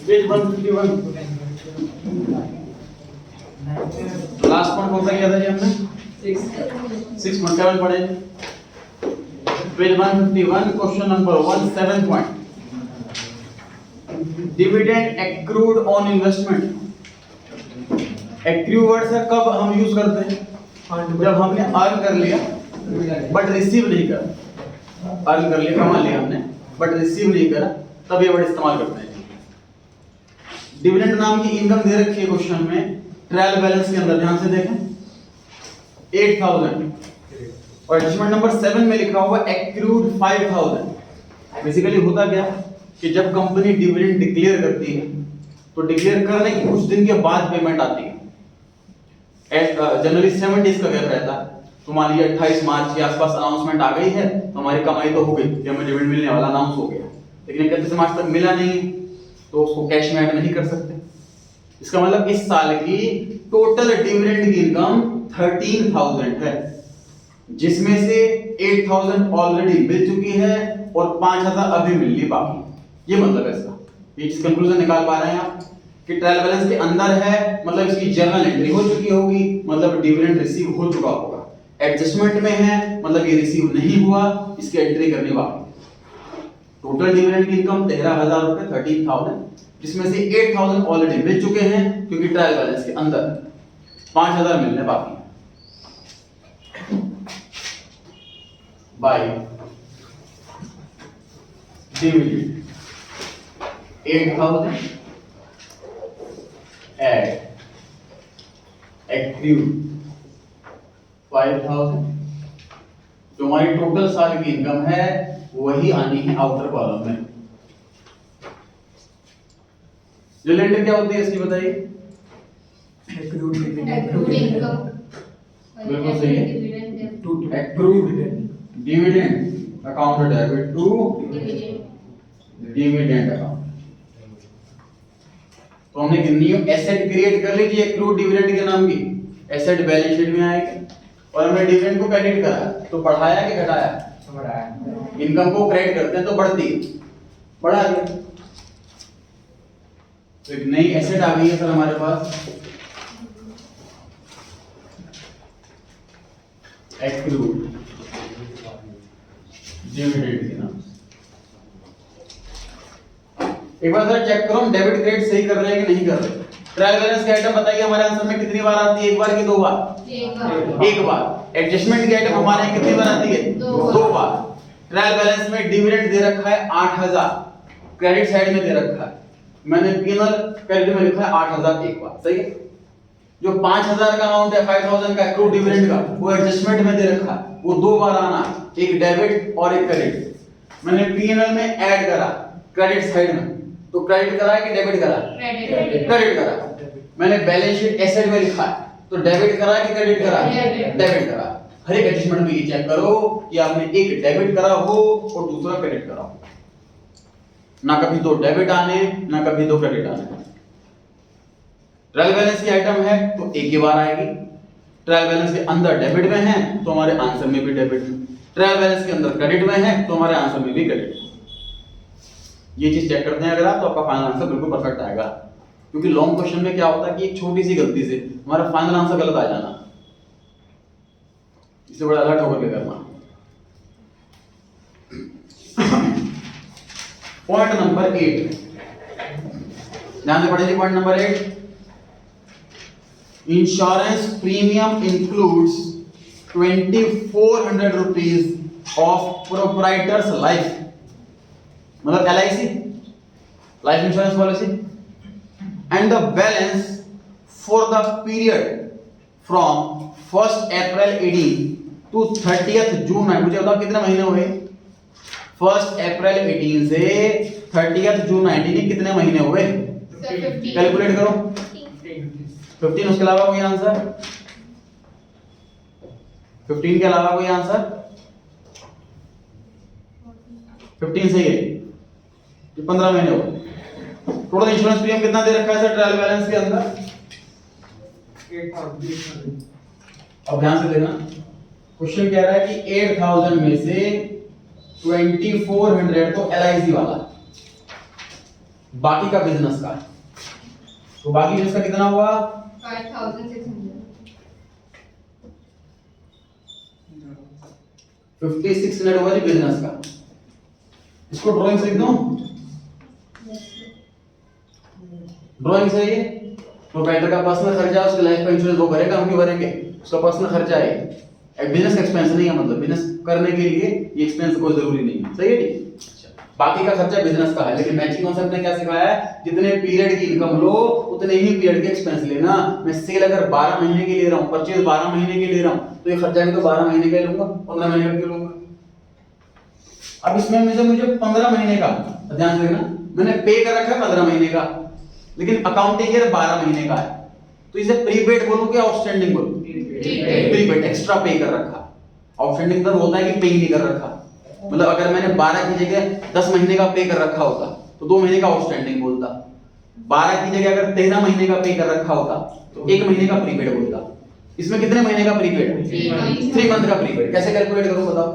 Page 151 last point कौन सा किया था जी हमने 6.7 पढ़े। Page 151 question number 1 7 point dividend accrued on investment. Accrue word से कब हम यूज करते हैं? जब हमने अर्न कर लिया बट रिसीव नहीं करा। अर्न कर लिया, कमा लिया हमने बट रिसीव नहीं करा, तब ये वर्ड इस्तेमाल करते हैं। डिविडेंड नाम की इनकम दे रखी है क्वेश्चन में, ट्रायल बैलेंस के अंदर ध्यान से देखें 8000 और एडजस्टमेंट नंबर 7 में लिखा हुआ एक्रूड 5000। बेसिकली होता क्या कि जब कंपनी डिविडेंड डिक्लेयर करती है तो डिक्लेयर करने के कुछ दिन के बाद पेमेंट आती है। जनरली 7 डेज का गैप रहता है। तो मान लीजिए 28 मार्च के आसपास अनाउंसमेंट आ गई है तो हमारी कमाई तो हो गई कि हमें डिविडेंड मिलने वाला अनाउंस हो गया, लेकिन 31 मार्च तक मिला नहीं है तो उसको कैश में ऐड नहीं कर सकते। इसका मतलब इस साल की टोटल डिविडेंड की इनकम 13000 है, जिसमें से 8000 ऑलरेडी मिल चुकी है और 5000 अभी मिलनी बाकी। ये मतलब है इसका। ये जिस कंक्लूजन निकाल पा रहे हैं आप कि ट्रायल बैलेंस के अंदर है मतलब इसकी जर्नल एंट्री हो चुकी होगी, मतलब डिविडेंड रिसीव हो चुका होगा। एडजस्टमेंट में है मतलब ये रिसीव नहीं हुआ, इसकी एंट्री करनी बाकी। टोटल डिविडेंड की इनकम 13000 रुपए 13000, जिसमें से 8000 ऑलरेडी मिल चुके हैं क्योंकि ट्रायल बैलेंस के अंदर 5000 मिलने बाकी है। बाय डिविडेंड 8000 एड एक्रूड 5000, जो हमारी टोटल साल की इनकम है वही आनी है आउटर कॉलम में। रिलेटेड क्या होती है इसकी बताइए? एक्रूड इनकम बिल्कुल सही है। Accrued dividend account debit to dividend account. तो हमने एक न्यू एसेट क्रिएट कर ली थी एक्रूड डिविडेंड के नाम की। एसेट बैलेंस शीट में आएगी और हमने डिविडेंड को क्रेडिट करा तो बढ़ाया कि घटाया? इनकम को क्रेडिट करते हैं तो बढ़ती है, बढ़ा दिया। तो एक नई एसेट आ गई है सर हमारे पास, एक्रूड डिविडेंड के नाम से। एक बार सर चेक करो हम डेबिट क्रेडिट सही कर रहे हैं कि नहीं कर रहे। ट्रायल बैलेंस की आइटम बताइए हमारे आंसर में कितनी बार आती है? एक बार कि दो बार? एक बार। एडजस्टमेंट की आइटम हमारे यहाँ कितनी बार आती है? दो बार। ट्रायल बैलेंस में डिविडेंड दे रखा है 8000, क्रेडिट साइड में दे रखा है, मैंने पीएनएल क्रेडिट में लिखा है 8000 एक बार, सही है। जो 5000 का अमाउंट है 5000 का एक्रूड डिविडेंड का वो एडजस्टमेंट में दे रखा है, वो दो बार आना, एक डेबिट और एक क्रेडिट। मैंने पीएनएल में ऐड करा क्रेडिट साइड में, तो क्रेडिट करा है कि डेबिट करा? क्रेडिट करा। मैंने बैलेंस शीट एसेट में लिखा है तो डेबिट करा है कि क्रेडिट करा? डेबिट करा। हर एक एडजस्टमेंट में ये चेक करो कि आपने एक डेबिट करा हो और दूसरा क्रेडिट करा हो। ना कभी दो डेबिट आने ना कभी दो क्रेडिट आने। ट्रायल बैलेंस की आइटम है तो एक ही बार आएगी। ट्रायल बैलेंस के अंदर डेबिट में है तो हमारे आंसर में भी डेबिट है। ट्रायल बैलेंस के अंदर क्रेडिट में है तो हमारे आंसर में भी क्रेडिट है। ये चीज चेक करते हैं अगर आप तो आपका फाइनल आंसर बिल्कुल परफेक्ट आएगा। क्योंकि लॉन्ग क्वेश्चन में क्या होता है कि एक छोटी सी गलती से हमारा फाइनल आंसर गलत आ जाना, इससे बड़ा अलर्ट होकर के करना। पॉइंट नंबर 8 ध्यान से पढ़िए। Point number 8, insurance premium includes 2400 rupees of proprietor's life, मतलब LIC life insurance policy, and the balance for the period from 1st April 18 to 30th June 9। मुझे बताओ कितने महीने हुए? 1st April 18 से 30th June 19 कितने महीने हुए? कैलकुलेट करो। 15 उसके अलावा कोई आंसर? 15 के अलावा कोई आंसर? 15 सही है। 15 महीने हुए। टोटल इंश्योरेंस प्रीमियम कितना दे रखा है सर ट्रायल बैलेंस के अंदर? 8000। अब ध्यान से देखना, क्वेश्चन कह रहा है कि 8000 में से 2400 तो LIC वाला, बाकी का बिजनेस का, तो बाकी बिजनेस का कितना हुआ 5600 हुआ जी बिजनेस का। इसको ड्राइंग से लिख दूं, ड्राइंग से ये प्रोप्राइटर का पर्सनल खर्चा, उसके लाइफ का इंश्योरेंस वो भरेगा, हम क्यों भरेंगे, उसका पर्सनल खर्चा है, एक बिजनेस का एक्सपेंस नहीं है, मतलब बिजनेस करने के लिए ये एक्सपेंस कोई जरूरी नहीं है, सही है ठीक। बाकी का खर्चा बिजनेस का है, लेकिन मैचिंग कॉन्सेप्ट ने क्या सिखाया है, जितने पीरियड की इनकम लो उतने ही पीरियड के एक्सपेंस लेना। मैं सेल अगर 12 महीने के ले रहा हूं, परचेज 12 महीने के ले रहा हूं, तो ये खर्चा भी तो 12 महीने का लूंगा, 15 महीने का क्यों लूंगा। अब इसमें मुझे 15 महीने का, ध्यान से देखना, मैंने पे कर रखा है 15 महीने का, लेकिन अकाउंटिंग ईयर 12 महीने का है, तो इसे प्रीपेड बोलूं कि आउटस्टैंडिंग बोलूं, प्रीपेड, एक्स्ट्रा पे कर रखा। आउटस्टैंडिंग तब होता है कि पे नहीं कर रखा, मतलब अगर मैंने 12 की जगह 10 महीने का पे कर रखा होता तो 2 महीने का आउटस्टैंडिंग बोलता, 12 की जगह अगर 13 महीने का पे कर रखा होता तो 1 महीने का प्रीपेड बोलता। इसमें कितने महीने का प्रीपेड, 3 मंथ का प्रीपेड। कैसे कैलकुलेट करूं बताओ,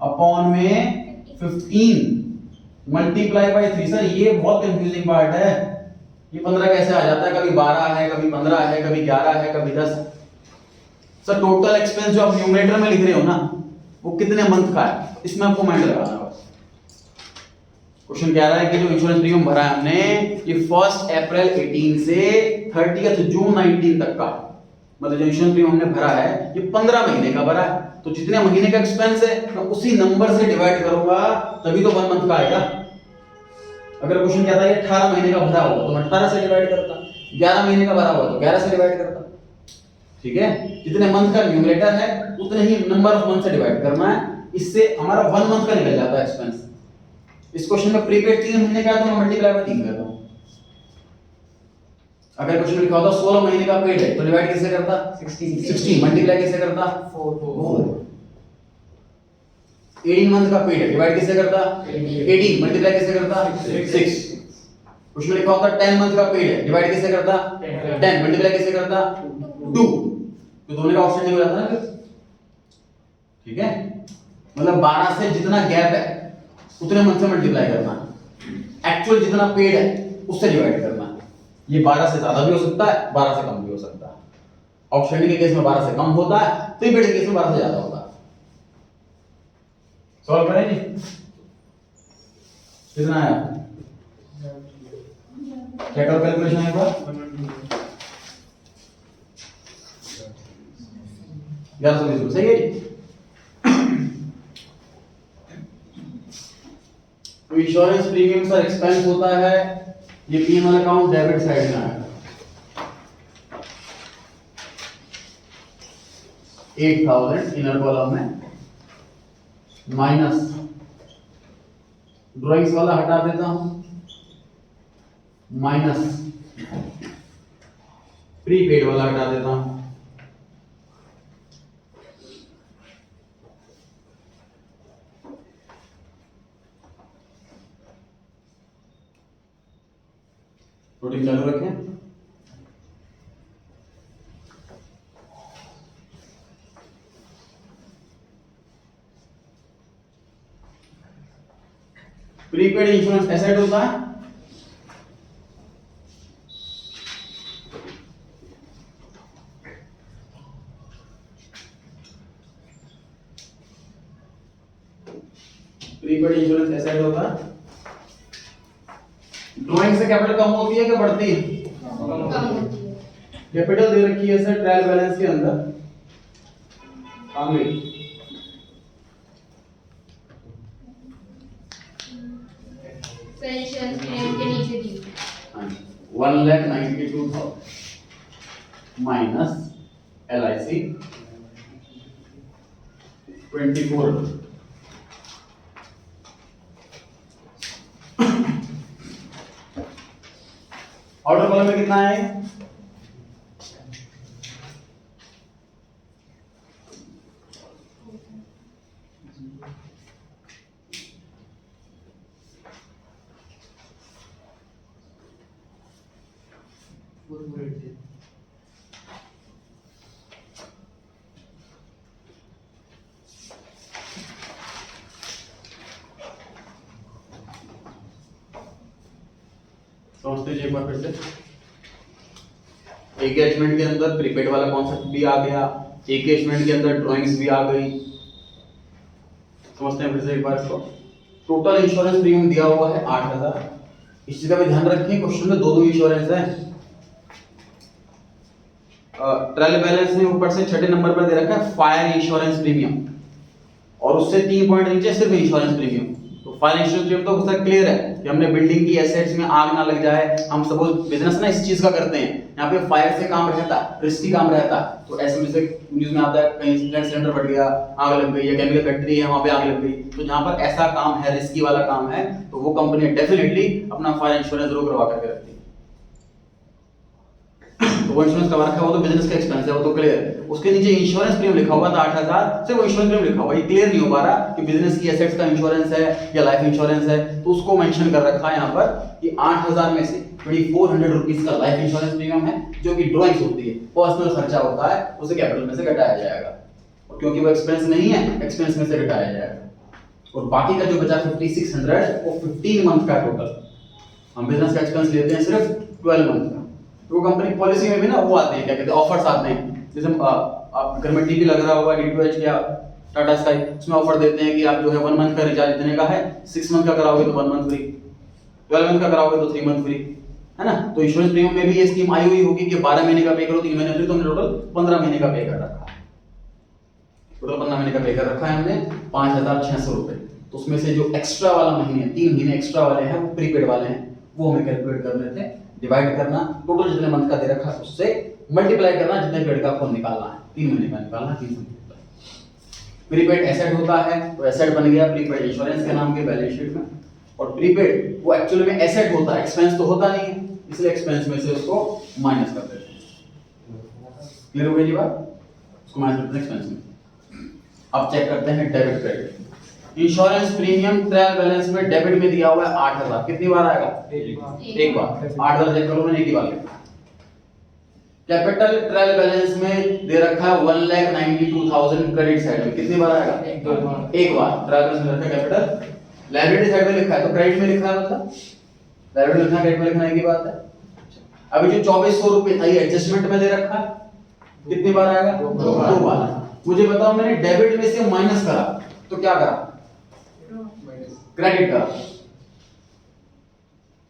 अपॉन में 15 मल्टीप्लाई बाय 3। सर ये बहुत कंफ्यूजिंग पार्ट है, ये 15 कैसे आ जाता है, कभी 12 है, कभी 15 है, कभी 11 है, कभी 10। सर टोटल एक्सपेंस जो आप न्यूमरेटर में लिख रहे हो ना, वो कितने मंथ का है, इसमें आपको माइंड लगाना है। क्वेश्चन कह रहा है कि जो इंश्योरेंस प्रीमियम भरा है हमने, ये 1 अप्रैल 18 से 30 जून 19 तक का, मतलब जो इंश्योरेंस प्रीमियम हमने भरा है ये 15 महीने का भरा है, तो जितने महीने का एक्सपेंस है मैं उसी नंबर से डिवाइड करूंगा, तभी तो 1 मंथ का आएगा। अगर क्वेश्चन कहता है 18 महीने का भरा होगा तो मैं 18 से डिवाइड करता, 11 महीने का भरा होगा तो 11 से डिवाइड करता, ठीक है। जितने मंथ का न्यूमरेटर है उतने ही नंबर ऑफ मंथ से डिवाइड करना है, इससे हमारा 1 मंथ का निकल जाता है एक्सपेंस। इस क्वेश्चन में प्रीपेड 3 महीने का है तो मैं मल्टीप्लाई बाय 3 करता हूं। अगर क्वेश्चन में लिखा होता 16 महीने का पेड है तो डिवाइड कैसे करता, 16 मल्टीप्लाई कैसे करता, 4। 18 मंथ का पेड है, डिवाइड कैसे करता, 18 मल्टीप्लाई कैसे करता, 6। उसमें लिखा होता 10 मंथ का पेड है, डिवाइड कैसे करता, 10 मल्टीप्लाई कैसे करता, 2। तो दोनों का ऑप्शन नहीं हो जाता ना फिर, ठीक है। मतलब 12 से जितना गैप है उतने मंथ से मल्टीप्लाई करना, एक्चुअल जितना पेड है उससे डिवाइड करना। ये 12 से ज्यादा भी हो सकता है, 12 से कम भी हो सकता है। आउटस्टैंडिंग के केस में 12 से कम होता है, प्रीपेड के केस में 12 से ज्यादा होता है। सॉल्व करें जी, कितना आया, क्या करो कैलकुलेशन है एक बार, 1120 सही है जी। तो इंश्योरेंस प्रीमियम सर एक्सपेंस होता है, ये P&L अकाउंट डेबिट साइड में आएगा, 8000 इनर कॉलम में, माइनस ड्राइंग्स वाला हटा देता हूं, माइनस प्रीपेड वाला हटा देता हूं, रूटीन चालू रखें। प्रीपेड इंश्योरेंस एसेट होता है, प्रीपेड इंश्योरेंस एसेट होता है। ड्राइंग से कैपिटल कम होती है कि बढ़ती है, कैपिटल दे रखी है सर ट्रायल बैलेंस के अंदर, आगे पेंशन प्रीमियम के नीचे दी 1,92,000 माइनस LIC 24। ऑर्डर कॉलम में कितना है, समझते एक बार फिर से। एंगेजमेंट के अंदर प्रीपेड वाला कॉन्सेप्ट भी आ गया, एंगेजमेंट के अंदर ड्राइंग्स भी आ गई। समझते हैं फिर से एक बार इसको। टोटल इंश्योरेंस प्रीमियम दिया हुआ है 8000। इस चीज का भी ध्यान रखें, क्वेश्चन में दो इंश्योरेंस है। ट्रायल बैलेंस में ऊपर से छठे नंबर पर दे रखा है फायर इंश्योरेंस प्रीमियम, और उससे 3 पॉइंट नीचे सिर्फ इंश्योरेंस प्रीमियम। तो फायर इंश्योरेंस प्रीमियम तो सर क्लियर है कि हमने बिल्डिंग की एसेट्स में आग ना लग जाए, हम सपोज बिजनेस ना इस चीज का करते हैं, यहाँ पे फायर से काम रहता है, रिस्की काम रहता है, तो ऐसे में से न्यूज में आता है कहीं गैस सिलेंडर फट गया, आग लग गई, या केमिकल फैक्ट्री है वहां पे आग लग गई, तो जहां पर ऐसा काम है, रिस्की वाला काम है, तो वो कंपनी डेफिनेटली अपना फायर इंश्योरेंस जरूर करवा करके रखती है। तो वो इंश्योरेंस करवा रखा है, वो तो बिजनेस का एक्सपेंस है, वो तो क्लियर है। उसके नीचे इंश्योरेंस प्रीमियम लिखा हुआ था 8000, सिर्फ वो इंश्योरेंस प्रीमियम लिखा हुआ, ये क्लियर नहीं हो पा रहा कि बिजनेस की एसेट्स का इंश्योरेंस है या लाइफ इंश्योरेंस है, तो उसको मेंशन कर रखा है यहाँ पर कि 8000 में से 2400 रुपीस का लाइफ इंश्योरेंस प्रीमियम है, जो कि ड्राइंग्स होती है, पर्सनल खर्चा होता है, उसे कैपिटल में से घटाया जाएगा, और क्योंकि वो एक्सपेंस नहीं है, एक्सपेंस में से घटाया जाएगा। और बाकी का जो बचा 5600 वो 15 मंथ का टोटल, हम बिजनेस का एक्सपेंस लेते हैं सिर्फ 12 मंथ का। तो वो कंपनी पॉलिसी में भी ना वो आते हैं, क्या कहते हैं, ऑफर्स आते हैं। जैसे आप घर में टीवी लग रहा होगा, DTH या टाटा स्काई, उसमें ऑफर देते हैं कि आप जो है 1 मंथ का रिचार्ज देने का है, 6 मंथ का कराओगे तो 1 मंथ फ्री, 12 मंथ का कराओगे तो 3 मंथ फ्री, है ना। तो इंश्योरेंस प्रीमियम में भी ये स्कीम आई हुई होगी कि 12 महीने का पे करो, 3 महीने फ्री, तो हमने टोटल 15 महीने का पे कर रखा है। टोटल 15 महीने का पे कर रखा है हमने 5600 रुपए। तो उसमें से जो एक्स्ट्रा वाला महीने, 3 महीने एक्स्ट्रा वाले हैं, वो प्रीपेड वाले हैं, वो हमें कैलकुलेट करने थे। डिवाइड करना, टोटल जितने मंथ का दे रखा है उससे मल्टीप्लाई करना, जितने पीरियड का आपको निकालना है, 3 महीने का निकालना, 3 महीने का। प्रीपेड एसेट होता है, तो एसेट बन गया प्रीपेड इंश्योरेंस के नाम के बैलेंस शीट में, और प्रीपेड वो एक्चुअली में एसेट होता है, एक्सपेंस तो होता नहीं है, इसलिए एक्सपेंस में से उसको माइनस कर देते हैं। क्लियर हो गई जी बात? उसको माइनस करते हैं एक्सपेंस में। अब चेक करते हैं debit credit. Insurance premium trial balance में डेबिट में दिया हुआ है 8000, कितनी बार आएगा? एक बार। 8000 चेक करो, मैंने एक ही बार लिखा। कैपिटल ट्रायल बैलेंस में दे रखा है 1,92,000 क्रेडिट साइड में, कितनी बार आएगा? एक बार। ट्रायल बैलेंस में रखा है कैपिटल, लायबिलिटी साइड में लिखा है, तो क्रेडिट में लिखा है, मतलब लायबिलिटी लिखना, क्रेडिट में लिखना एक ही बात है। अभी जो 2400 रुपए था, ये एडजस्टमेंट में दे रखा है, कितनी बार आएगा? 2 बार। मुझे बताओ, मैंने डेबिट में से माइनस करा तो क्या करा? क्रेडिट करा।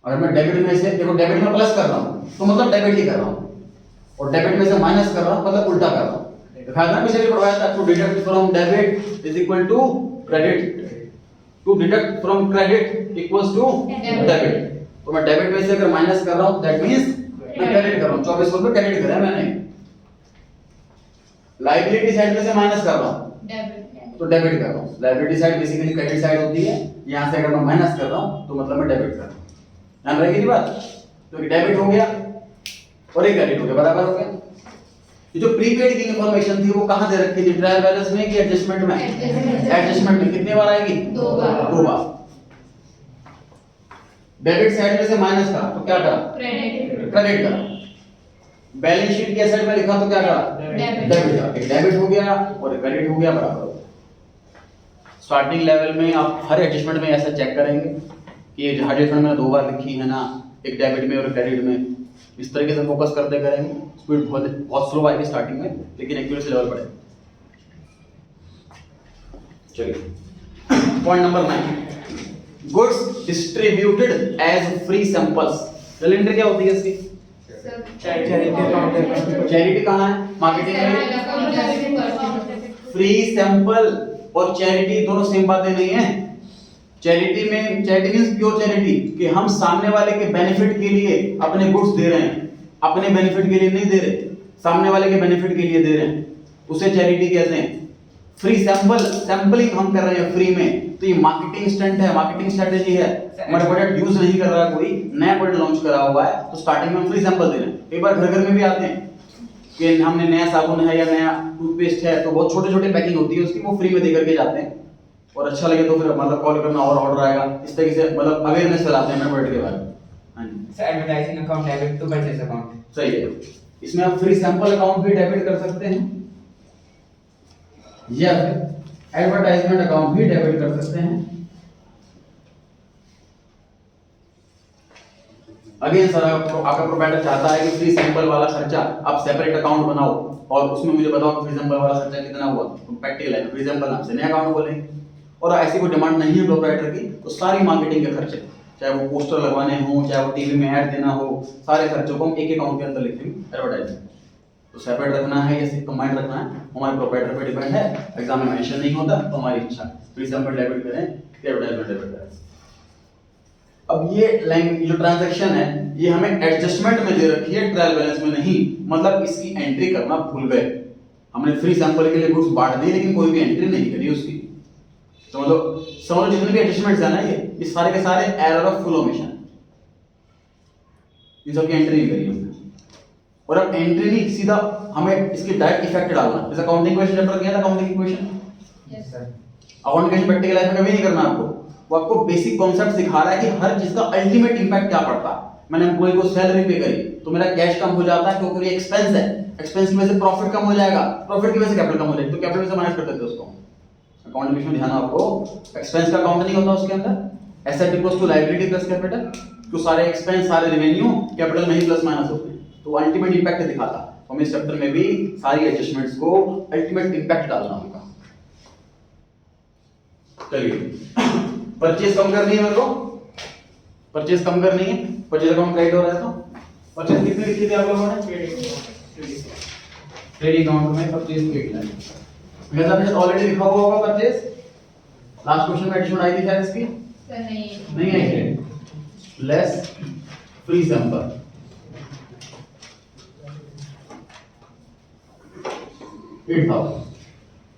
अगर मैं डेबिट में से, देखो डेबिट में प्लस कर रहा हूं तो मतलब डेबिट ही कर रहा हूं, और डेबिट में से माइनस कर रहा हूं मतलब उल्टा कर रहा हूं। दिखाया ना, पीछे भी पढ़ाया था, to deduct from debit is equal to credit, to deduct from credit equals to debit. तो मैं डेबिट में से अगर माइनस कर रहा हूं दैट मींस मैं क्रेडिट कर रहा हूं, 2400 रुपए क्रेडिट करा मैंने। लायबिलिटी साइड में से माइनस कर रहा हूं तो डेबिट कर रहा हूं। Liability side basically credit side होती है, यहां से अगर मैं माइनस कर रहा हूं तो मतलब मैं डेबिट कर रहा हूं। ध्यान रहेगी बात? तो डेबिट हो गया और एक क्रेडिट हो गया, बराबर हो गया। ये जो प्रीपेड की इंफॉर्मेशन थी वो कहां दे रखी थी? ट्रायल बैलेंस में कि एडजस्टमेंट में? एडजस्टमेंट में। कितनी बार आएगी? 2 बार। डेबिट साइड में से माइनस करा तो क्या करा? क्रेडिट करा। बैलेंस शीट के साइड में लिखा तो क्या करा? डेबिट करा। एक डेबिट हो गया और एक क्रेडिट हो गया, बराबर हो गया। स्टार्टिंग लेवल में आप हर एडजस्टमेंट में ऐसा चेक करेंगे कि ये हर एडजस्टमेंट में 2 बार लिखी है ना, एक डेबिट में और एक क्रेडिट में, इस तरीके से फोकस करते करेंगे। स्पीड बहुत स्लो आएगी स्टार्टिंग में, लेकिन एक्यूरेसी लेवल बढ़ेगा। चलिए point number 9, goods distributed as free samples. Calendar क्या होती है इसकी? चैरिटी कहाँ है? मार्केटिंग में। फ्री सैंपल और चैरिटी दोनों सेम बातें नहीं है। चैरिटी में, चैरिटी मींस प्योर चैरिटी, कि हम सामने वाले के बेनिफिट के लिए अपने गुड्स दे रहे हैं, अपने बेनिफिट के लिए नहीं दे रहे, सामने वाले के बेनिफिट के लिए दे रहे हैं, उसे चैरिटी कहते हैं। फ्री सैंपलिंग हम कर रहे हैं फ्री में, तो ये मार्केटिंग स्टंट है, मार्केटिंग स्ट्रेटजी है। हमारा प्रोडक्ट यूज नहीं कर रहा, कोई नया प्रोडक्ट लॉन्च करा हुआ है, तो स्टार्टिंग में हम फ्री सैंपल दे रहे हैं। कई बार घर में भी आते हैं कि हमने नया साबुन है या नया टूथपेस्ट है, तो बहुत छोटे छोटे पैकिंग होती है उसकी, वो फ्री में दे करके जाते हैं, और अच्छा लगे तो फिर मतलब कॉल करना और ऑर्डर आएगा। इस तरीके से मतलब अवेयरनेस फैलाते हैं अपने प्रोडक्ट के बारे में। हां जी सर, एडवर्टाइजिंग अकाउंट डेबिट तो परचेस अकाउंट सही है। इसमें आप फ्री सैंपल अकाउंट भी डेबिट कर सकते हैं या फिर एडवर्टाइजमेंट अकाउंट भी डेबिट कर सकते हैं। अगेन सर आपका प्रोवाइडर चाहता है कि फ्री सैंपल वाला खर्चा आप सेपरेट अकाउंट बनाओ और उसमें मुझे बताओ कि फ्री सैंपल वाला खर्चा कितना हुआ, तो प्रैक्टिकल है फ्री सैंपल नाम से नया अकाउंट खोलेंगे। और ऐसी कोई डिमांड नहीं है प्रोवाइडर की तो सारी मार्केटिंग के खर्चे, चाहे वो पोस्टर लगवाने हो, चाहे वो टीवी में ऐड देना हो, सारे खर्चों को हम एक अकाउंट के अंदर लिख देंगे एडवर्टाइजमेंट। तो सेपरेट रखना है या सिर्फ कंबाइंड रखना है हमारे प्रोवाइडर पे डिपेंड है। एग्जाम में मेंशन नहीं होता तो हमारी इच्छा, फ्री सैंपल डेबिट करें कि एडवर्टाइजमेंट डेबिट करें। अब ये जो ट्रांजैक्शन है ये हमें एडजस्टमेंट में दे रखी है, ट्रायल बैलेंस में नहीं। मतलब इसकी एंट्री करना भूल गए, हमने फ्री सैंपल के लिए गुड्स बांट दी लेकिन कोई भी एंट्री नहीं करी उसकी। तो मतलब समझो जितने भी एडजस्टमेंट्स है ना ये सारे के सारे एरर ऑफ फुल ओमिशन, इन सब की एंट्री नहीं करी हमने। और अब एंट्री नहीं, सीधा हमें इसकी डायरेक्ट इफेक्ट डालना। जैसे अकाउंटिंग क्वेश्चन चैप्टर किया था, accounting equation yes sir. Accounting practical life में कभी नहीं करना आपको, वो आपको बेसिक कॉन्सेप्ट सिखा रहा है कि हर चीज का अल्टीमेट इंपैक्ट क्या पड़ता है। मैंने एम्प्लॉय को सैलरी पे करी तो मेरा कैश कम हो जाता है क्योंकि ये एक्सपेंस है, एक्सपेंस की वजह से प्रॉफिट कम हो जाएगा, प्रॉफिट की वजह से कैपिटल कम हो जाएगा, तो कैपिटल से माइनस कर देते हैं उसको। अकाउंटिंग में ध्यान आपको एक्सपेंस का काउंट नहीं होता उसके अंदर, asset equals to liability plus capital, तो सारे एक्सपेंस सारे रेवेन्यू कैपिटल में ही प्लस माइनस होते हैं, तो अल्टीमेट इंपैक्ट दिखाता। हम इस चैप्टर में भी सारी एडजस्टमेंट्स को अल्टीमेट इंपैक्ट डालना होगा। चलिए परचेज कम करनी है मेरे को, परचेज कम करनी है, परचेज अकाउंट क्रेडिट हो रहा है तो परचेज कितनी लिखी थी आप लोगों ने? ट्रेडिंग अकाउंट में परचेज क्रेडिट है, मेरा आपने ऑलरेडी लिखा हुआ होगा परचेज। लास्ट क्वेश्चन में एडिशन आई थी शायद इसकी, नहीं आई है। लेस फ्री सैंपल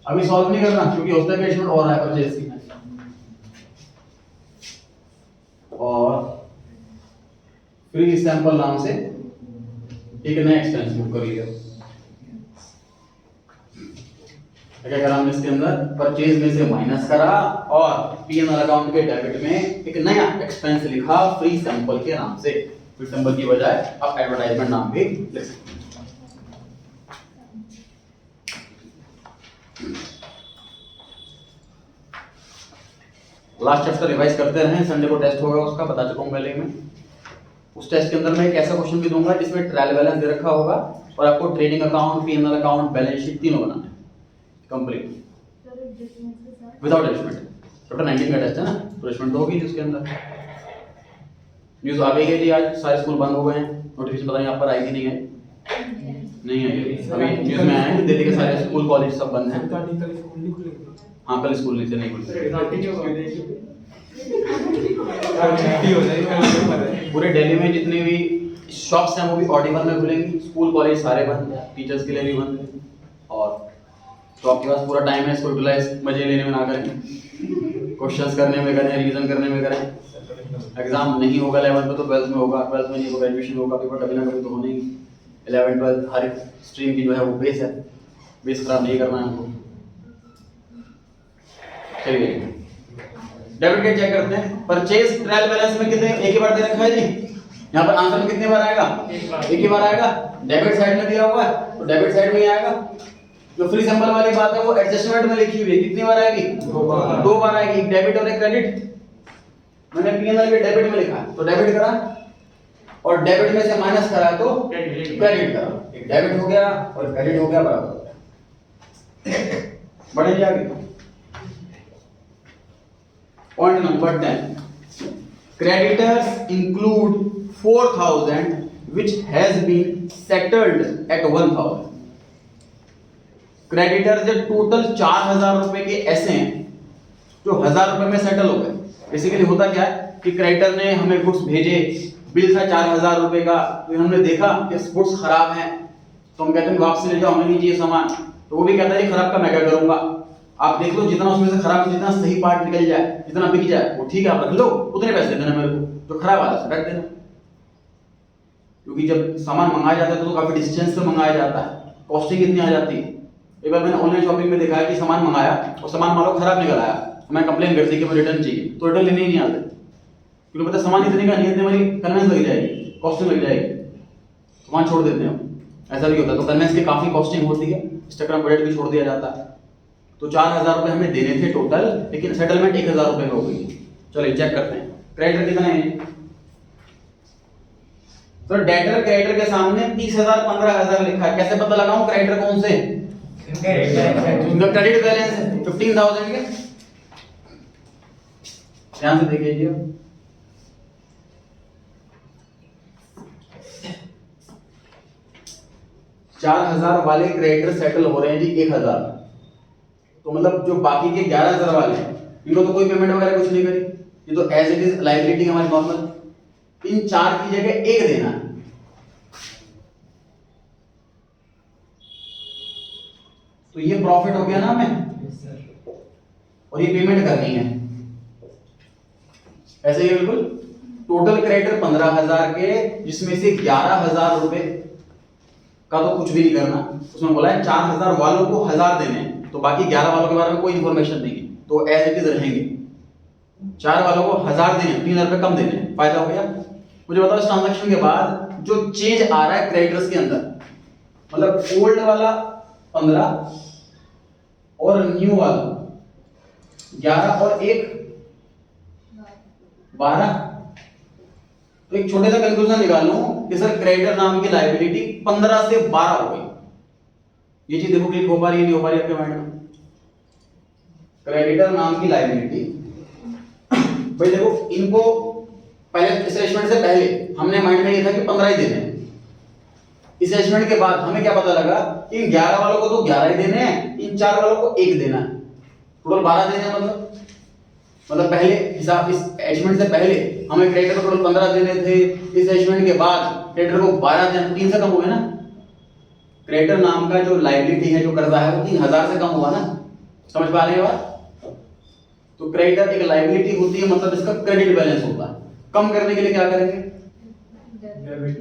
अभी सॉल्व नहीं करना क्योंकि उसका एडिशन और है परचेज की, और फ्री सैंपल नाम से एक नया एक्सपेंस बुक कर लिया। क्या करा हमने इसके अंदर, परचेज में से माइनस करा और पीएनआर अकाउंट के डेबिट में एक नया एक्सपेंस लिखा फ्री सैंपल के नाम से। फ्री सैंपल की बजाय आप एडवर्टाइजमेंट नाम भी लिख सकते हैं। लास्ट चैप्टर रिवाइज करते रहे, संडे को टेस्ट होगा उसका बता चुका हूं पहले में। उस टेस्ट के अंदर मैं एक ऐसा क्वेश्चन भी दूंगा जिसमें ट्रायल बैलेंस दे रखा होगा और आपको trading account, PNL account, balance sheet तीनों बनाना है कंप्लीट विदाउट एडजस्टमेंट। चैप्टर 19 का टेस्ट है ना, तो एडजस्टमेंट तो होगी उसके अंदर। न्यूज़ आ गई है जी, आज सारे स्कूल बंद हो गए हैं, नोटिफिकेशन पता नहीं आप पर आई कि नहीं है, नहीं आई अभी न्यूज़ में आया है कि दिल्ली के सारे स्कूल कॉलेज सब बंद हैं। हाँ कल स्कूल नहीं खुले, पूरे दिल्ली में जितने भी शॉप्स हैं वो भी ऑडिबल में खुलेंगी, स्कूल कॉलेज सारे बंद हैं, टीचर्स के लिए भी बंद है। और तो आपके पास पूरा टाइम है इसको यूटिलाइज मजे लेने में ना करें, क्वेश्चंस करने में करें, रिवीजन करने में करें। एग्जाम नहीं होगा 11th में तो 12th में होगा, 12th में नहीं होगा ग्रेजुएशन होगा, पेपर कभी ना कभी तो होने ही। 11th 12th हर स्ट्रीम की जो है वो बेस है, बेस खराब नहीं करना है हमको। चलिए डेबिट क्रेडिट चेक करते हैं। परचेज ट्रायल बैलेंस में कितने, एक ही बार दे रखा है जी, यहाँ पर आंसर में कितने बार आएगा, एक ही बार आएगा। डेबिट साइड में दिया हुआ है तो डेबिट साइड में ही आएगा। जो फ्री सैंपल वाली बात है वो एडजस्टमेंट में लिखी हुई है, कितनी बार आएगी, दो बार आएगी, एक डेबिट और एक क्रेडिट। मैंने पीएनएल के डेबिट में लिखा है तो डेबिट करा और डेबिट में से माइनस करा तो क्रेडिट करा, एक डेबिट हो गया और क्रेडिट हो गया, बराबर हो गया। बढ़ेंगे आगे। Point number 10, creditors include 4000 which has been settled at 1000। Creditor जो टोटल 4000 रुपए के ऐसे हैं जो 1000 रुपए में सेटल हो गए। बेसिकली होता क्या है कि क्रेडिटर ने हमें गुड्स भेजे, बिल था 4000 रुपए का, तो हमने देखा कि गुड्स खराब हैं तो हम कहते हैं वापस ले जाओ, हमें नहीं चाहिए सामान, तो वो भी कहता है खराब का मैं क्या करूंगा, आप देख लो जितना उसमें से खराब, जितना सही पार्ट निकल जाए, जितना बिक जाए वो ठीक है, आप रख लो, उतने पैसे देना मेरे को, जो खराब वाला से रख देना। क्योंकि जब सामान मंगाया जाता है तो काफी डिस्टेंस से मंगाया जाता है, कॉस्टिंग कितनी आ जाती है। एक बार मैंने ऑनलाइन शॉपिंग में देखा है कि सामान मंगाया और सामान मान लो खराब निकल आया, मैं कंप्लेन कर दी कि मुझे रिटर्न चाहिए, तो रिटर्न लेने ही नहीं आते क्योंकि पता सामान इतने का नहीं है, हमारी कन्वेंस लग जाएगी, कॉस्टिंग लग जाएगी, सामान छोड़ देते हैं हम, ऐसा भी होता है। तो कन्वेंस की काफी कॉस्टिंग होती है, इस चक्कर में बजट भी छोड़ दिया जाता है। तो 4000 रुपए हमें देने थे टोटल, लेकिन सेटलमेंट 1000 रुपए में हो गई। चलिए चेक करते हैं क्रेडिटर कितना है, तो डेटर क्रेडिटर के सामने 30,000 15,000 लिखा है, कैसे पता लगाऊं क्रेडिटर कौन से? उनका क्रेडिट बैलेंस है 15,000 के। ध्यान से देखिए 4,000 वाले क्रेडिटर सेटल हो रहे हैं जी 1,000, तो मतलब जो बाकी के 11,000 वाले हैं इनको तो कोई पेमेंट वगैरह कुछ नहीं करी, ये तो एज इट इज लायबिलिटी हमारी नॉर्मल। इन 4 की जगह 1 देना है, तो ये प्रॉफिट हो गया ना हमें, और ये पेमेंट करनी है ऐसे ही बिल्कुल। टोटल क्रेडिटर 15,000 के, जिसमें से 11,000 रुपए का तो कुछ भी नहीं करना, उसमें बोला है 4,000 वालों को 1,000 देने हैं, तो बाकी 11 वालों के बारे में कोई इंफॉर्मेशन नहीं है, तो एज इट इज रहेंगे। 4 वालों को 1,000 देने, 3,000 रुपए कम देने, फायदा हो गया। मुझे बताओ इस ट्रांजैक्शन के बाद जो चेंज आ रहा है क्रेडिटर्स के अंदर, मतलब ओल्ड वाला 15 और न्यू वाला 11 और 1 12, तो एक छोटे सा कंक्लूजन निकाल लूं कि सर क्रेडिटर नाम की लायबिलिटी 15 से 12 हो गई। ये चीज देखो क्लिक हो पा रही है नहीं हो पा रही है आपके माइंड में? क्रेडिटर नाम की लायबिलिटी भाई देखो, इनको पहले असेसमेंट से पहले हमने माइंड में ये था कि 15 ही देने हैं। इस असेसमेंट के बाद हमें क्या पता लगा कि इन 11 वालों को तो 11 ही देने हैं, इन 4 वालों को 1 देना है, टोटल 12 देने हैं। मतलब पहले हिसाब, इस एजमेंट से पहले हमें क्रेडिटर को टोटल 15 देने थे, इस एजमेंट के बाद क्रेडिटर को 12 देने, 3 से कम हुए ना। क्रेडिटर नाम का जो लायबिलिटी है, जो कर्जा है, वो 3,000 से कम हुआ ना। समझ पा रहे हैं बात? तो क्रेडिटर एक लायबिलिटी होती है, मतलब इसका क्रेडिट बैलेंस होता है। कम करने के लिए क्या करेंगे?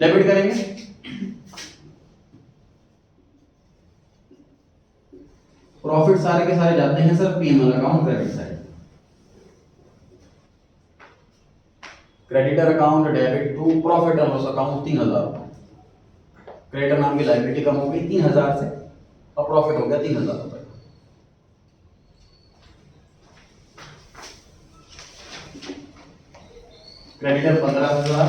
डेबिट करेंगे। प्रॉफिट सारे के सारे जाते हैं sir PNL account credit side. Creditor account debit to profit and loss account 3,000। Creditor नाम की लायबिलिटी कम हो गई 3,000 से और प्रॉफिट हो गया 3,000 रुपए। क्रेडिटर 15,000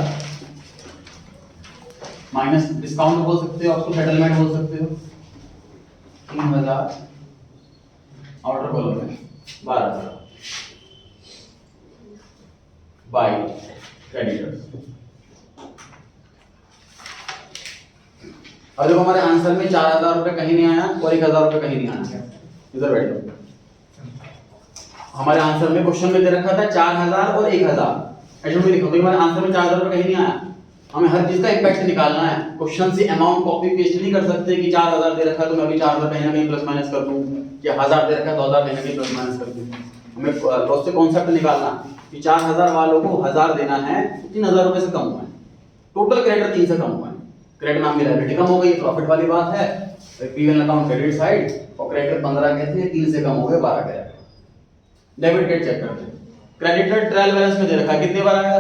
माइनस डिस्काउंट बोल सकते हो, आपको सेटलमेंट बोल सकते हो, 3,000 आउटर कॉलम में 12,000 बाय क्रेडिटर्स। अब देखो हमारे आंसर में 4,000 रुपए कहीं नहीं आया और 1,000 रुपए कहीं नहीं आया। इधर बैठो, हमारे आंसर में क्वेश्चन में दे रखा था 4,000 और 1,000, ऐसे में लिखो तो हमारे आंसर में 4,000 रुपए कहीं नहीं आया। हमें हर चीज का इंपैक्ट निकालना है, क्वेश्चन से अमाउंट कॉपी पेस्ट नहीं कर सकते कि 4,000 दे रखा है तो मैं अभी 4,000 कहीं ना कहीं प्लस माइनस कर दूं, या 1,000 दे रखा है तो 1,000 कहीं ना कहीं प्लस माइनस कर दूं। हमें लॉस से कॉन्सेप्ट निकालना कि 4,000 वालों को 1,000 देना है, 3,000 रुपए से कम हुआ है, टोटल क्रेडिटर 3 से कम हुआ है, क्रेडिट नाम की लायबिलिटी कम हो गई, प्रॉफिट वाली बात है। पीएल अकाउंट क्रेडिट साइड, और क्रेडिटर 15 के थे, 3 से कम हो गए 12 के। डेबिट डेट चेक करते हैं। क्रेडिटर ट्रायल बैलेंस में दे रखा है, कितने बार आया?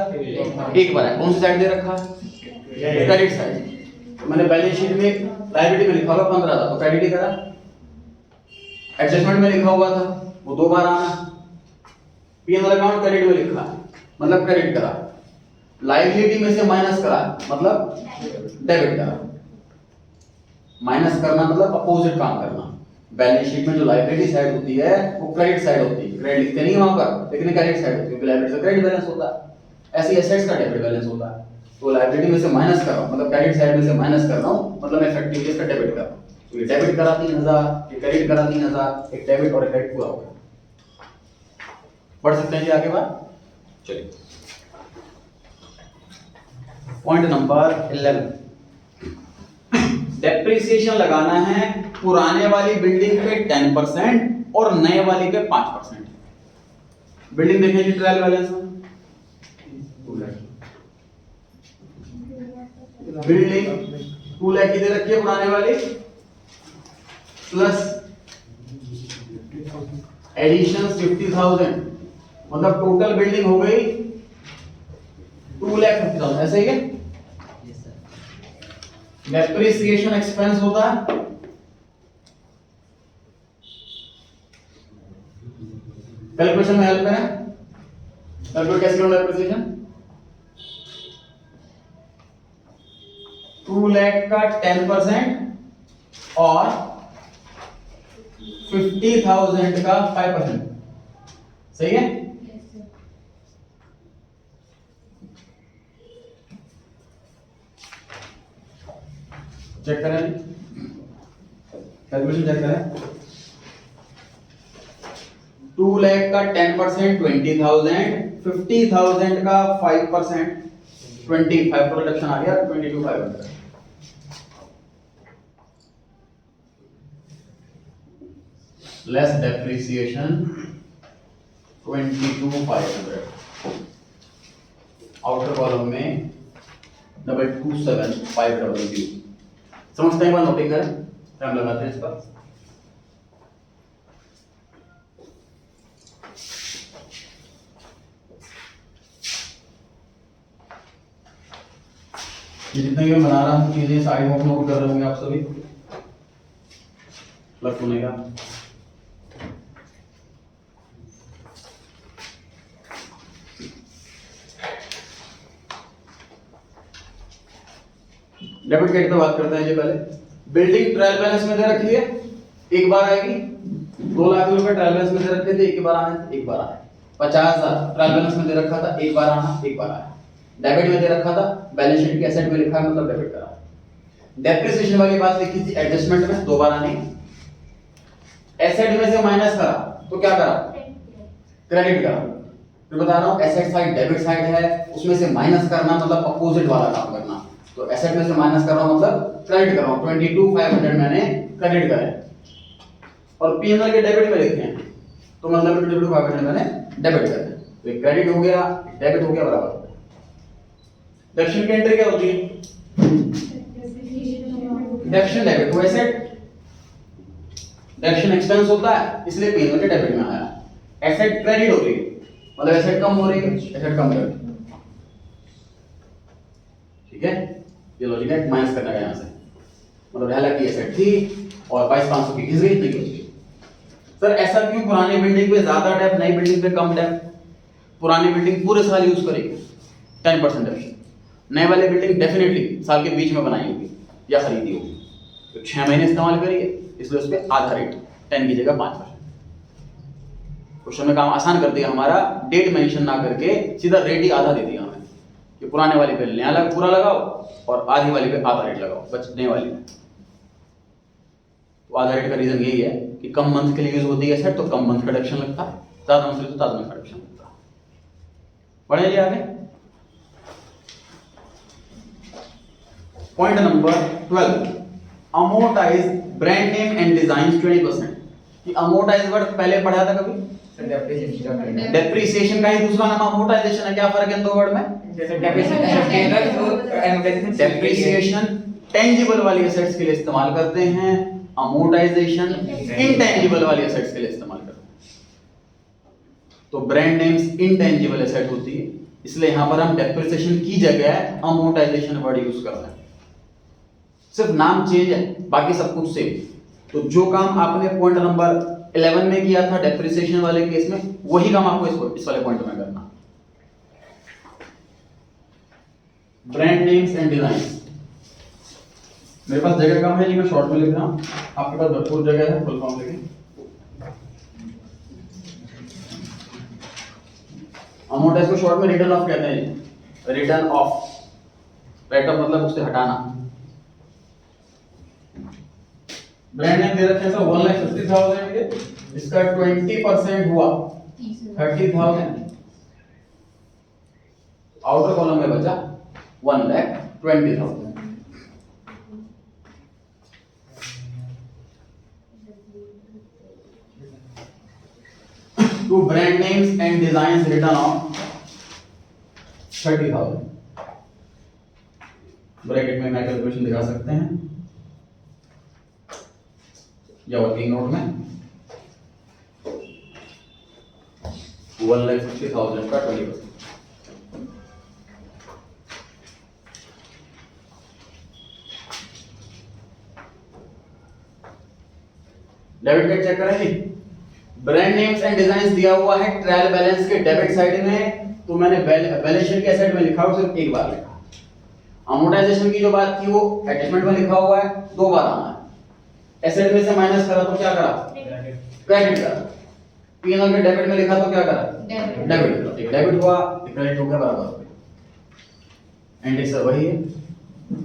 एक बार आया। कौन सी साइड दे रखा है? Credit side. तो मैंने बैलेंस शीट में लायबिलिटी में लिखा हुआ 15 था तो क्रेडिट ही करा, एडजस्टमेंट में लिखा हुआ था वो 2 बार आना, पीएनएल अकाउंट क्रेडिट में लिखा मतलब क्रेडिट करा, लायबिलिटी में से माइनस करा मतलब डेबिट करा। माइनस करना मतलब अपोजिट काम करना। बैलेंस शीट में जो लायबिलिटी साइड होती है वो क्रेडिट साइड होती है, क्रेडिट लिखते नहीं वहां पर, लेकिन क्रेडिट साइड होती है क्योंकि लायबिलिटी से क्रेडिट बैलेंस होता है, ऐसे एसेट्स का डेबिट बैलेंस होता है। तो लायबिलिटी में से माइनस कर रहा हूं, मतलब क्रेडिट साइड में से माइनस कर रहा हूं, मतलब मैं इफेक्टिवली इसका डेबिट कर रहा हूं। तो ये डेबिट करा 3,000, ये क्रेडिट करा 3,000, एक डेबिट और एक क्रेडिट पूरा हो गया। पढ़ सकते हैं जी आगे बात? चलिए पॉइंट नंबर 11, डेप्रिसिएशन लगाना है पुराने वाली बिल्डिंग पे 10% और नए वाली पे 5%। बिल्डिंग देखिए जी ट्रायल बैलेंस में, बिल्डिंग 2 लाख की दे रखी है पुराने वाली, प्लस एडिशन 50,000, मतलब टोटल बिल्डिंग हो गई 2,50,000। ऐसे ही है। डेप्रिसिएशन एक्सपेंस होता है कैलकुलेशन में हेल्प करें, कैलकुलेट कैसे करूं डेप्रिसिएशन? 2 लाख का 10% और 50,000 का 5%। सही है? चेक करें, कैलकुलेशन चेक करें। 2 लाख का 10% 20,000, 50,000 का 5% 25 का रिडक्शन आ गया 22,500। Less depreciation 22,500। आउटर कॉलम में 227,500। समझते हैं? एक बार नोटिंग करें, टाइम लगाते हैं इस पर। ये जितने भी मैं बना रहा हूँ चीजें साइड में नोट कर रहे होंगे आप सभी, प्लस होने का। डेबिट क्रेडिट पे बात करते हैं जी। पहले बिल्डिंग ट्रायल बैलेंस में दे रखी है, एक बार आएगी। 2 लाख रुपए ट्रायल बैलेंस में दे रखे थे, एक बार आने, एक बार आए। 50,000 ट्रायल बैलेंस में दे रखा था, एक बार आना, एक बार आया। डेबिट में दे रखा था, बैलेंस शीट के एसेट में लिखा है मतलब डेबिट करा। डेप्रिसिएशन वाली बात लिखी थी एडजस्टमेंट में, 2 बार आनी। एसेट में से माइनस करा तो क्या करा? क्रेडिट करा। फिर बता रहा हूं एसेट साइड डेबिट साइड है, उसमें से माइनस करना मतलब अपोजिट वाला काम करना। तो एसेट में से माइनस कर रहा हूं मतलब क्रेडिट कर रहा हूं। 22,500 मैंने क्रेडिट करे और पीएनएल के डेबिट में लिखे हैं तो मतलब 22,500 मैंने डेबिट करे। तो ये क्रेडिट हो गया, डेबिट हो गया, बराबर। डेप्रिसिएशन की एंट्री क्या होती है? डेप्रिसिएशन डेबिट हुआ एसेट, डेप्रिसिएशन एक्सपेंस होता है इसलिए पीएनएल के डेबिट में आया। एसेट क्रेडिट हो रही है मतलब एसेट कम हो रही है, एसेट कम कर। ठीक है, ये लॉजिक है। माइनस करना है यहां से, मतलब 2 लाख की एसेट थी और 22,500 की घिस गई, इतनी घिस गई। सर ऐसा क्यों? पुरानी बिल्डिंग पे ज्यादा डेप, नई बिल्डिंग पे कम डेप। पुरानी बिल्डिंग पूरे साल यूज करेगी 10% डेप्रिसिएशन, नए वाली बिल्डिंग डेफिनेटली साल के बीच में बनाई होगी या खरीदी होगी, तो 6 महीने इस्तेमाल करिए, इसलिए उस पर आधा रेट 10 की जगह 5%। क्वेश्चन में काम आसान कर दिया हमारा, डेट मेंशन ना करके सीधा रेट ही आधा दे दिया हमें कि पुराने वाली पे नया लग पूरा लगाओ और आधी वाली पे आधा रेट लगाओ, बचने वाली में। तो आधा रेट का रीजन यही है कि कम मंथ के लिए यूज होती है एसेट तो कम मंथ का डिडक्शन लगता है, ज्यादा मंथ तो ज्यादा मंथ का डिडक्शन लगता है। बढ़े जी आगे। Point number 12, amortise brand name and design 20%। कि अमोर्टाइज वर्ड पहले पढ़ा था कभी? डेप्रिसिएशन का ही दूसरा नाम अमोर्टाइजेशन है। क्या फर्क है इन दो वर्ड में? जैसे डेप्रिसिएशन टेंजिबल वाली एसेट्स के लिए इस्तेमाल करते हैं, अमोर्टाइजेशन इनटेंजिबल वाली एसेट्स के लिए इस्तेमाल करते हैं। तो ब्रांड नेम्स इनटेंजिबल एसेट होती है, इसलिए यहां पर हम डेप्रिसिएशन की जगह अमोर्टाइजेशन वर्ड यूज कर रहे हैं। सिर्फ नाम चेंज है, बाकी सब कुछ सेम। तो जो काम आपने पॉइंट नंबर 11 में किया था डेप्रिसिएशन वाले केस में, वही काम आपको इस वाले पॉइंट में करना। Brand names and design. मेरे पास जगह कम है जी, मैं शॉर्ट में लिख रहा हूं, आपके पास भरपूर जगह है, फुल फॉर्म लिखें। अमोर्टाइज को शॉर्ट में रिटर्न ऑफ कहते हैं। रिटर्न ऑफ, राइट ऑफ मतलब उससे हटाना। ब्रांड नेम दे रखे हैं सर 1,50,000 के, इसका 20% हुआ 30,000। आउटर कॉलम में बचा 1,20,000। To brand names and designs written off 30,000। Bracket में मैं कैलकुलेशन दिखा सकते हैं या वर्किंग नोट में। 1,50,000 का 20%। डेबिट कार्ड चेक करें जी। ब्रांड नेम्स एंड डिजाइन्स दिया हुआ है ट्रायल बैलेंस के डेबिट साइड में, तो मैंने बैलेंस शीट के एसेट में लिखा और सिर्फ एक बार लिखा। अमोर्टाइजेशन की जो बात थी वो एडजस्टमेंट में लिखा हुआ है, 2 बार आना है। एसेट में से माइनस करा तो क्या करा, क्रेडिट करा। पी&एल में डेबिट में लिखा तो क्या करा, डेबिट करा। एक डेबिट हुआ, एक क्रेडिट हो गया, बराबर। इंडेक्स वही है,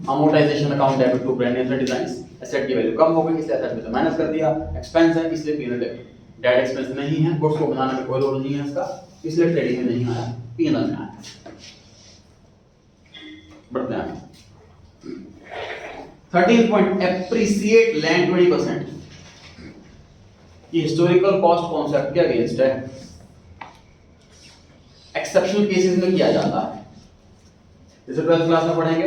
amortisation account debit to brand names and designs. Asset की वैल्यू कम हो गई इसलिए एसेट में से माइनस कर दिया। एक्सपेंस है इसलिए पी&एल डेबिट। डायरेक्ट एक्सपेंस नहीं है, गुड्स को बनाने में कोई रोल नहीं है इसका, इसलिए ट्रेडिंग में नहीं आया, पी&एल में आया। बढ़ते हैं 13th पॉइंट, एप्रिसिएट लैंड 20%। ये हिस्टोरिकल कॉस्ट कॉन्सेप्ट के अगेंस्ट है, एक्सेप्शनल केसेस में किया जाता है। जैसे 12th क्लास में पढ़ेंगे,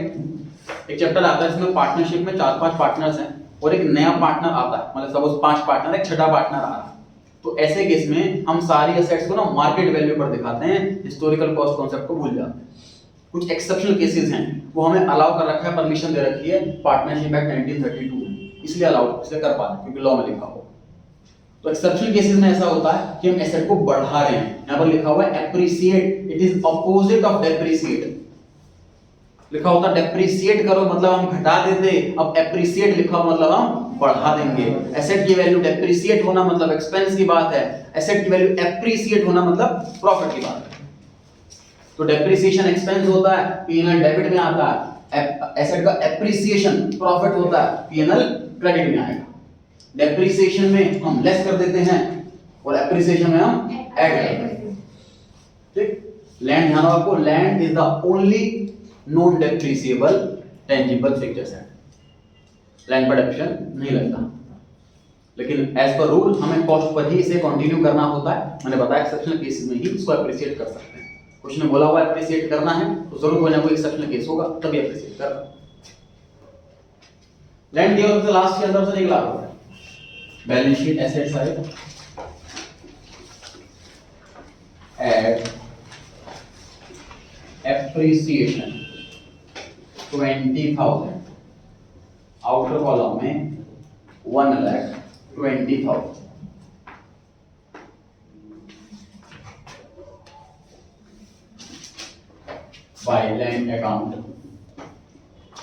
एक चैप्टर आता है इसमें पार्टनरशिप में 4-5 पार्टनर्स हैं और एक नया पार्टनर आता है, मतलब सपोज 5 पार्टनर, एक छठा पार्टनर आ रहा है। तो ऐसे केस में हम सारी एसेट्स को ना मार्केट वैल्यू पर दिखाते हैं, हिस्टोरिकल कॉस्ट कॉन्सेप्ट को भूल जाते हैं। कुछ एक्सेप्शनल केसेस हैं वो हमें अलाउ कर रखा है, परमिशन दे रखी है पार्टनरशिप एक्ट 1932 में, इसलिए अलाउ इसलिए कर पाते हैं क्योंकि लॉ में लिखा हुआ। तो एक्सेप्शनल केसेस में ऐसा होता है कि हम एसेट को बढ़ा रहे हैं, यहां पर लिखा हुआ है appreciate, it is opposite of depreciate. लिखा होता है डेप्रिसिएट करो मतलब हम घटा देते, अब एप्रिसिएट लिखा हो मतलब हम बढ़ा देंगे। एसेट की वैल्यू डेप्रिसिएट होना मतलब एक्सपेंस की बात है, एसेट की वैल्यू एप्रिसिएट होना मतलब प्रॉफिट की बात है। तो डेप्रिसिएशन एक्सपेंस होता है, पी&एल डेबिट में आता है। एसेट का एप्रिसिएशन प्रॉफिट होता है, पी&एल क्रेडिट में आएगा। डेप्रिसिएशन में हम लेस कर देते हैं और एप्रिसिएशन में हम ऐड कर देते हैं। ठीक, लैंड ध्यान रखो आपको, land is the only non depreciable tangible fixed asset. Land पर डेप्रिसिएशन नहीं लगता, लेकिन एज पर रूल हमें कॉस्ट पर ही इसे कंटिन्यू करना होता है। मैंने बताया एक्सेप्शनल केसेस में ही इसको एप्रिसिएट कर सकते हैं। कुछ ने बोला हुआ एप्रिसिएट करना है तो जरूर कोई ना कोई एक्सेप्शनल केस होगा तभी एप्रिसिएट करना। लैंड दिया तो लास्ट के अंदर से निकला होगा balance sheet asset side add appreciation 20,000, outer column में 1,20,000। by land account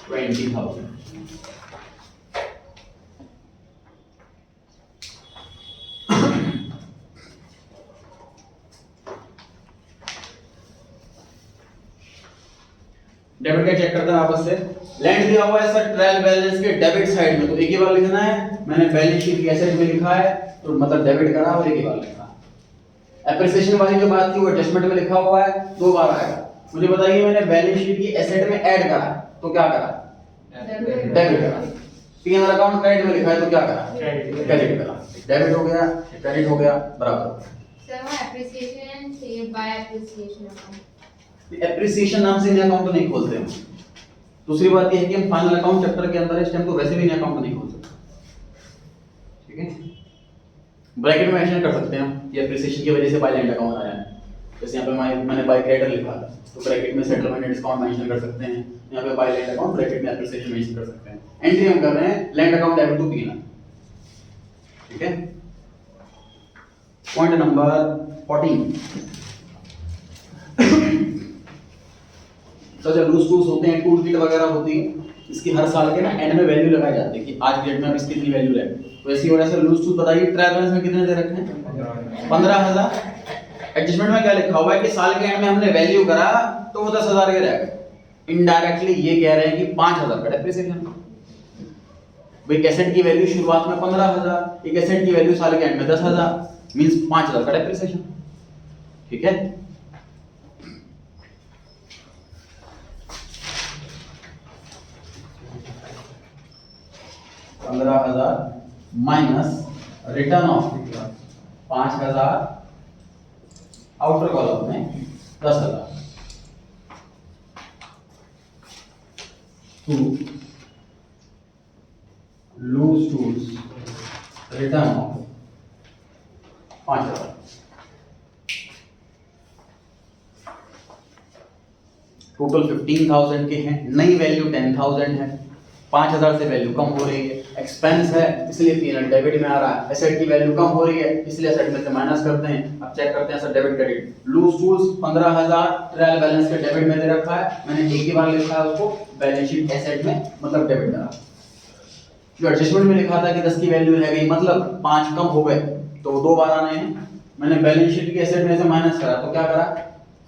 20,000। डेबिट का चेक करते हैं वापस से। लैंड दिया हुआ है सर ट्रायल बैलेंस के डेबिट साइड में, तो एक ही बार लिखना है। मैंने बैलेंस शीट की एसेट में लिखा है तो मतलब डेबिट करा और एक ही बार लिखा। एप्रिसिएशन वाली जो बात थी वो एडजस्टमेंट में लिखा हुआ है, 2 बार आएगा। मुझे बताइए मैंने बैलेंस शीट की एसेट में ऐड करा तो क्या करा, डेबिट करा। पी&एल अकाउंट क्रेडिट में लिखा है तो क्या करा, क्रेडिट करा। डेबिट हो गया, क्रेडिट हो गया, बराबर। सर वो एप्रिसिएशन से बाय एप्रिसिएशन अकाउंट, एप्रिसिएशन नाम से नया अकाउंट नहीं खोलते हम। दूसरी बात यह है कि हम फाइनल अकाउंट चैप्टर के अंदर इस टाइम तो वैसे भी नया अकाउंट नहीं खोल सकते, ठीक है। ब्रैकेट में मेंशन कर सकते हैं हम ये एप्रिसिएशन की वजह से बाय लैंड अकाउंट आया है। जैसे यहाँ पे मैंने बाय क्रेडिटर लिखा था तो ब्रैकेट में सेटलमेंट एंड डिस्काउंट मेंशन कर सकते हैं। यहाँ पे बाय लैंड अकाउंट ब्रैकेट में एप्रिसिएशन मेंशन कर सकते हैं। एंट्री हम कर रहे हैं land account debit to P&L, ठीक है। पॉइंट नंबर 14, तो जब लूज टूल्स होते हैं, टूल किट वगैरह होती है, इसकी हर साल के ना एंड में वैल्यू लगाई जाती है कि आज डेट में अब इसकी कितनी वैल्यू है। तो ऐसी वजह से लूज टूल बताइए ट्रायल बैलेंस में कितने दे रखे हैं, 15,000। एडजस्टमेंट में क्या लिखा हुआ है कि साल के एंड में हमने वैल्यू करा तो वो 10,000 के रहेगा। इनडायरेक्टली ये कह रहे हैं कि 5,000 का डेप्रिसिएशन। भाई एसेट की वैल्यू शुरुआत में 15,000, एक एसेट की वैल्यू साल के एंड में 10,000, मींस 5,000 का डेप्रिसिएशन, ठीक है। Minus written off 5,000, outer column में 10,000 to loose tools written off 5,000। Total 15,000 के हैं, नई वैल्यू 10,000 है, 5,000 से वैल्यू कम हो रही है। एक्सपेंस है इसलिए P&L डेबिट में आ रहा है, एसेट की वैल्यू कम हो रही है इसलिए एसेट में से माइनस करते हैं। अब चेक करते हैं sir debit credit. Loose tools 15,000 trial balance के डेबिट में दे रखा है, मैंने एक ही बार लिखा है उसको बैलेंस शीट एसेट में, मतलब डेबिट करा। जो एडजस्टमेंट में लिखा था कि 10 की वैल्यू रह गई मतलब 5 कम हो गए तो वो 2 बार आने हैं, मैंने बैलेंस शीट के एसेट में से माइनस करा तो क्या करा,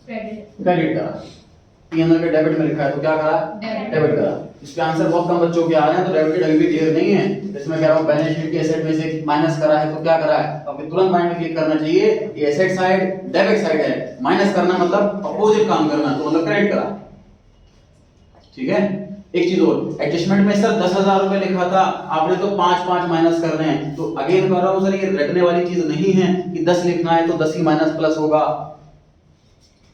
क्रेडिट करा। P&L के डेबिट में लिखा है तो क्या करा, डेबिट करा। इसके आंसर बहुत कम बच्चों के आ रहे हैं तो डेबिट अभी भी क्लियर नहीं है, इसमें कह रहा हूं बैलेंस शीट के एसेट में से माइनस करा है तो क्या करा है, तो आपको तुरंत माइंड में क्लिक करना चाहिए कि एसेट साइड डेबिट साइड है, माइनस करना मतलब अपोजिट काम करना, तो मतलब क्रेडिट करा। ठीक है। एक चीज और, एडजस्टमेंट में सर 10,000 रुपए लिखा था, आपने तो 5 5 माइनस कर रहे हैं, तो अगेन कह रहा हूं सर ये रटने वाली चीज नहीं है कि 10 लिखना है तो 10 ही माइनस प्लस होगा।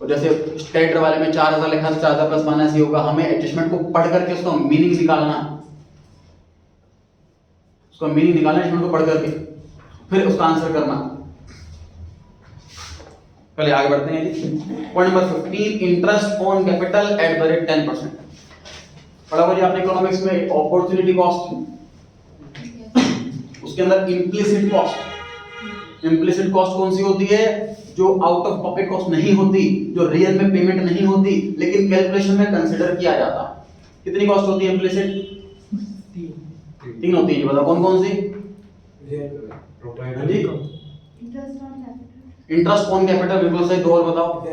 और जैसे कैरेक्टर वाले में 4,000 लिखा तो 4,000 प्लस माइनस ही होगा। हमें एडजस्टमेंट को पढ़ करके उसका मीनिंग निकालना, उसका मीनिंग निकालना, एडजस्टमेंट को पढ़ करके फिर उसका आंसर करना। पहले आगे बढ़ते हैं जी। Point number 15, interest on capital at the rate 10%। पढ़ा हुआ जी आपने इकोनॉमिक्स में अपॉर्चुनिटी कॉस्ट, उसके अंदर इम्प्लिसिट कॉस्ट। इम्प्लिसिट कॉस्ट कौन सी होती है, जो आउट ऑफ पॉकेट कॉस्ट नहीं होती, जो रियल में पेमेंट नहीं होती लेकिन कैलकुलेशन में कंसीडर किया जाता। कितनी कॉस्ट होती है इम्प्लिसिट, 3 होती है, बताओ कौन कौन सी। इंटरेस्ट ऑन कैपिटल बिल्कुल सही, 2 और बताओ।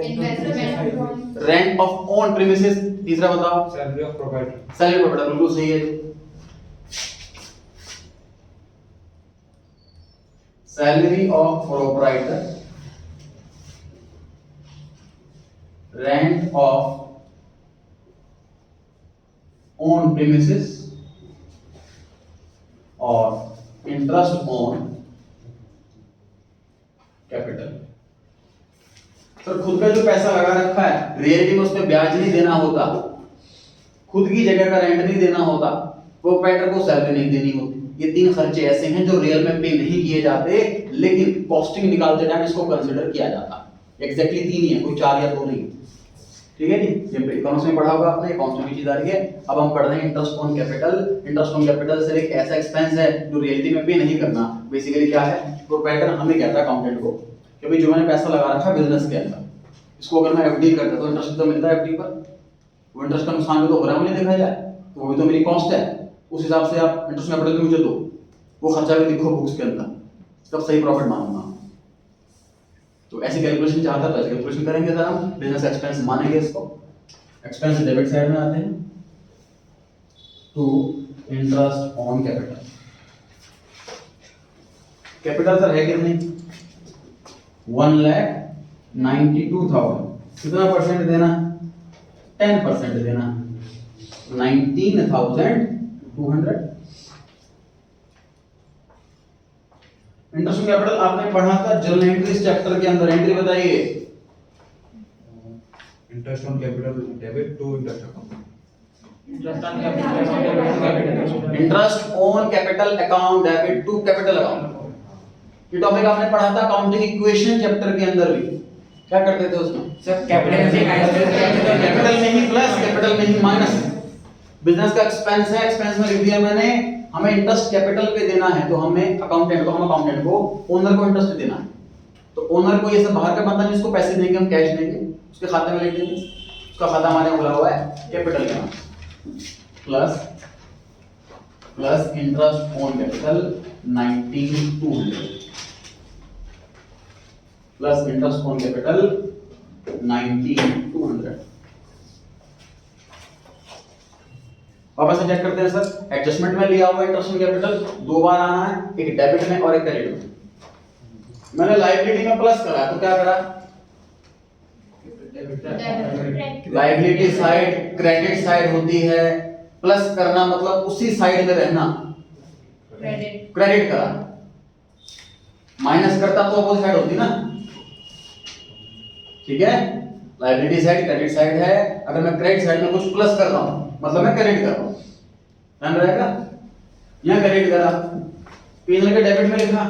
रेंट ऑफ ऑन प्रीमिसेस, तीसरा बताओ। Salary of proprietor, salary of proprietor बिल्कुल सही है। Salary of proprietor, rent of on premises और इंटरेस्ट ऑन कैपिटल। सर खुद का जो पैसा लगा रखा है रियलिटी में उस पर ब्याज नहीं देना होता, खुद की जगह का रेंट नहीं देना होता, प्रोप्राइटर को सैलरी नहीं देनी होती। ये 3 खर्चे ऐसे हैं जो रियल में पे नहीं किए जाते लेकिन कॉस्टिंग निकालते टाइम इसको कंसीडर किया जाता। एग्जैक्टली 3 ही है, कोई 4 या 2 नहीं। ठीक है जी, ये इकोनॉमिक्स में पढ़ा होगा आपने, अकाउंट्स में भी चीज आ रही है। अब हम पढ़ रहे हैं interest on capital. Interest on capital से एक ऐसा एक्सपेंस है जो रियलिटी में पे नहीं करना। बेसिकली क्या है, प्रोप्राइटर हमें कहता है अकाउंटेंट को कि भाई जो मैंने पैसा लगा रखा है बिजनेस के अंदर, इसको अगर मैं एफडी करता तो इंटरेस्ट तो मिलता है एफडी पर, वो इंटरेस्ट का नुकसान भी तो हो रहा है, मुझे देखा जाए तो वो भी तो मेरी कॉस्ट है, उस हिसाब से आप इंटरेस्ट कैपिटल मुझे दो, वो खर्चा भी लिखो बुक्स के अंदर, तब सही प्रॉफिट मानूंगा। तो ऐसी कैलकुलेशन चाहता है तो ऐसी कैलकुलेशन करेंगे सर, हम बिजनेस एक्सपेंस मानेंगे इसको। एक्सपेंस डेबिट साइड में आते हैं to interest on capital. Capital sir है कितनी, 1,92,000। कितना परसेंट देना, 10% देना, 19,200। इंटरेस्ट ऑन कैपिटल आपने पढ़ा था जर्नल एंट्रीज चैप्टर के अंदर, एंट्री बताइए। Interest on capital debit to interest account. Interest on capital account debit to capital account, ये टॉपिक आपने पढ़ा था अकाउंटिंग इक्वेशन चैप्टर के अंदर भी। क्या करते थे उसमें सर कैपिटल से कैपिटल में ही प्लस, कैपिटल में ही माइनस। बिजनेस का एक्सपेंस है, एक्सपेंस में लिख दिया मैंने, हमें इंटरेस्ट कैपिटल पे देना है तो हमें अकाउंटेंट को ओनर को इंटरेस्ट देना है। तो ओनर को ये सब बाहर का पता नहीं, उसको पैसे देंगे, हम कैश देंगे, उसके खाते में लिख देंगे, उसका खाता हमारे खुला हुआ है कैपिटल के नाम, plus interest on capital 19,200 plus interest on capital 19,200। वापस से चेक करते हैं सर, एडजस्टमेंट में लिया हुआ इंटरेस्ट ऑन कैपिटल 2 बार आना है, एक डेबिट में और एक क्रेडिट में। मैंने लायबिलिटी में प्लस करा तो क्या करा, लायबिलिटी साइड क्रेडिट साइड होती है, प्लस करना मतलब उसी साइड में रहना, क्रेडिट करा। माइनस करता तो अपोजिट साइड होती ना, ठीक है। लायबिलिटी साइड क्रेडिट साइड है, अगर मैं क्रेडिट साइड में कुछ प्लस कर रहा हूं मतलब मैं क्रेडिट कर रहा हूं, ध्यान रहेगा। यहां क्रेडिट करा, P&L के डेबिट में लिखा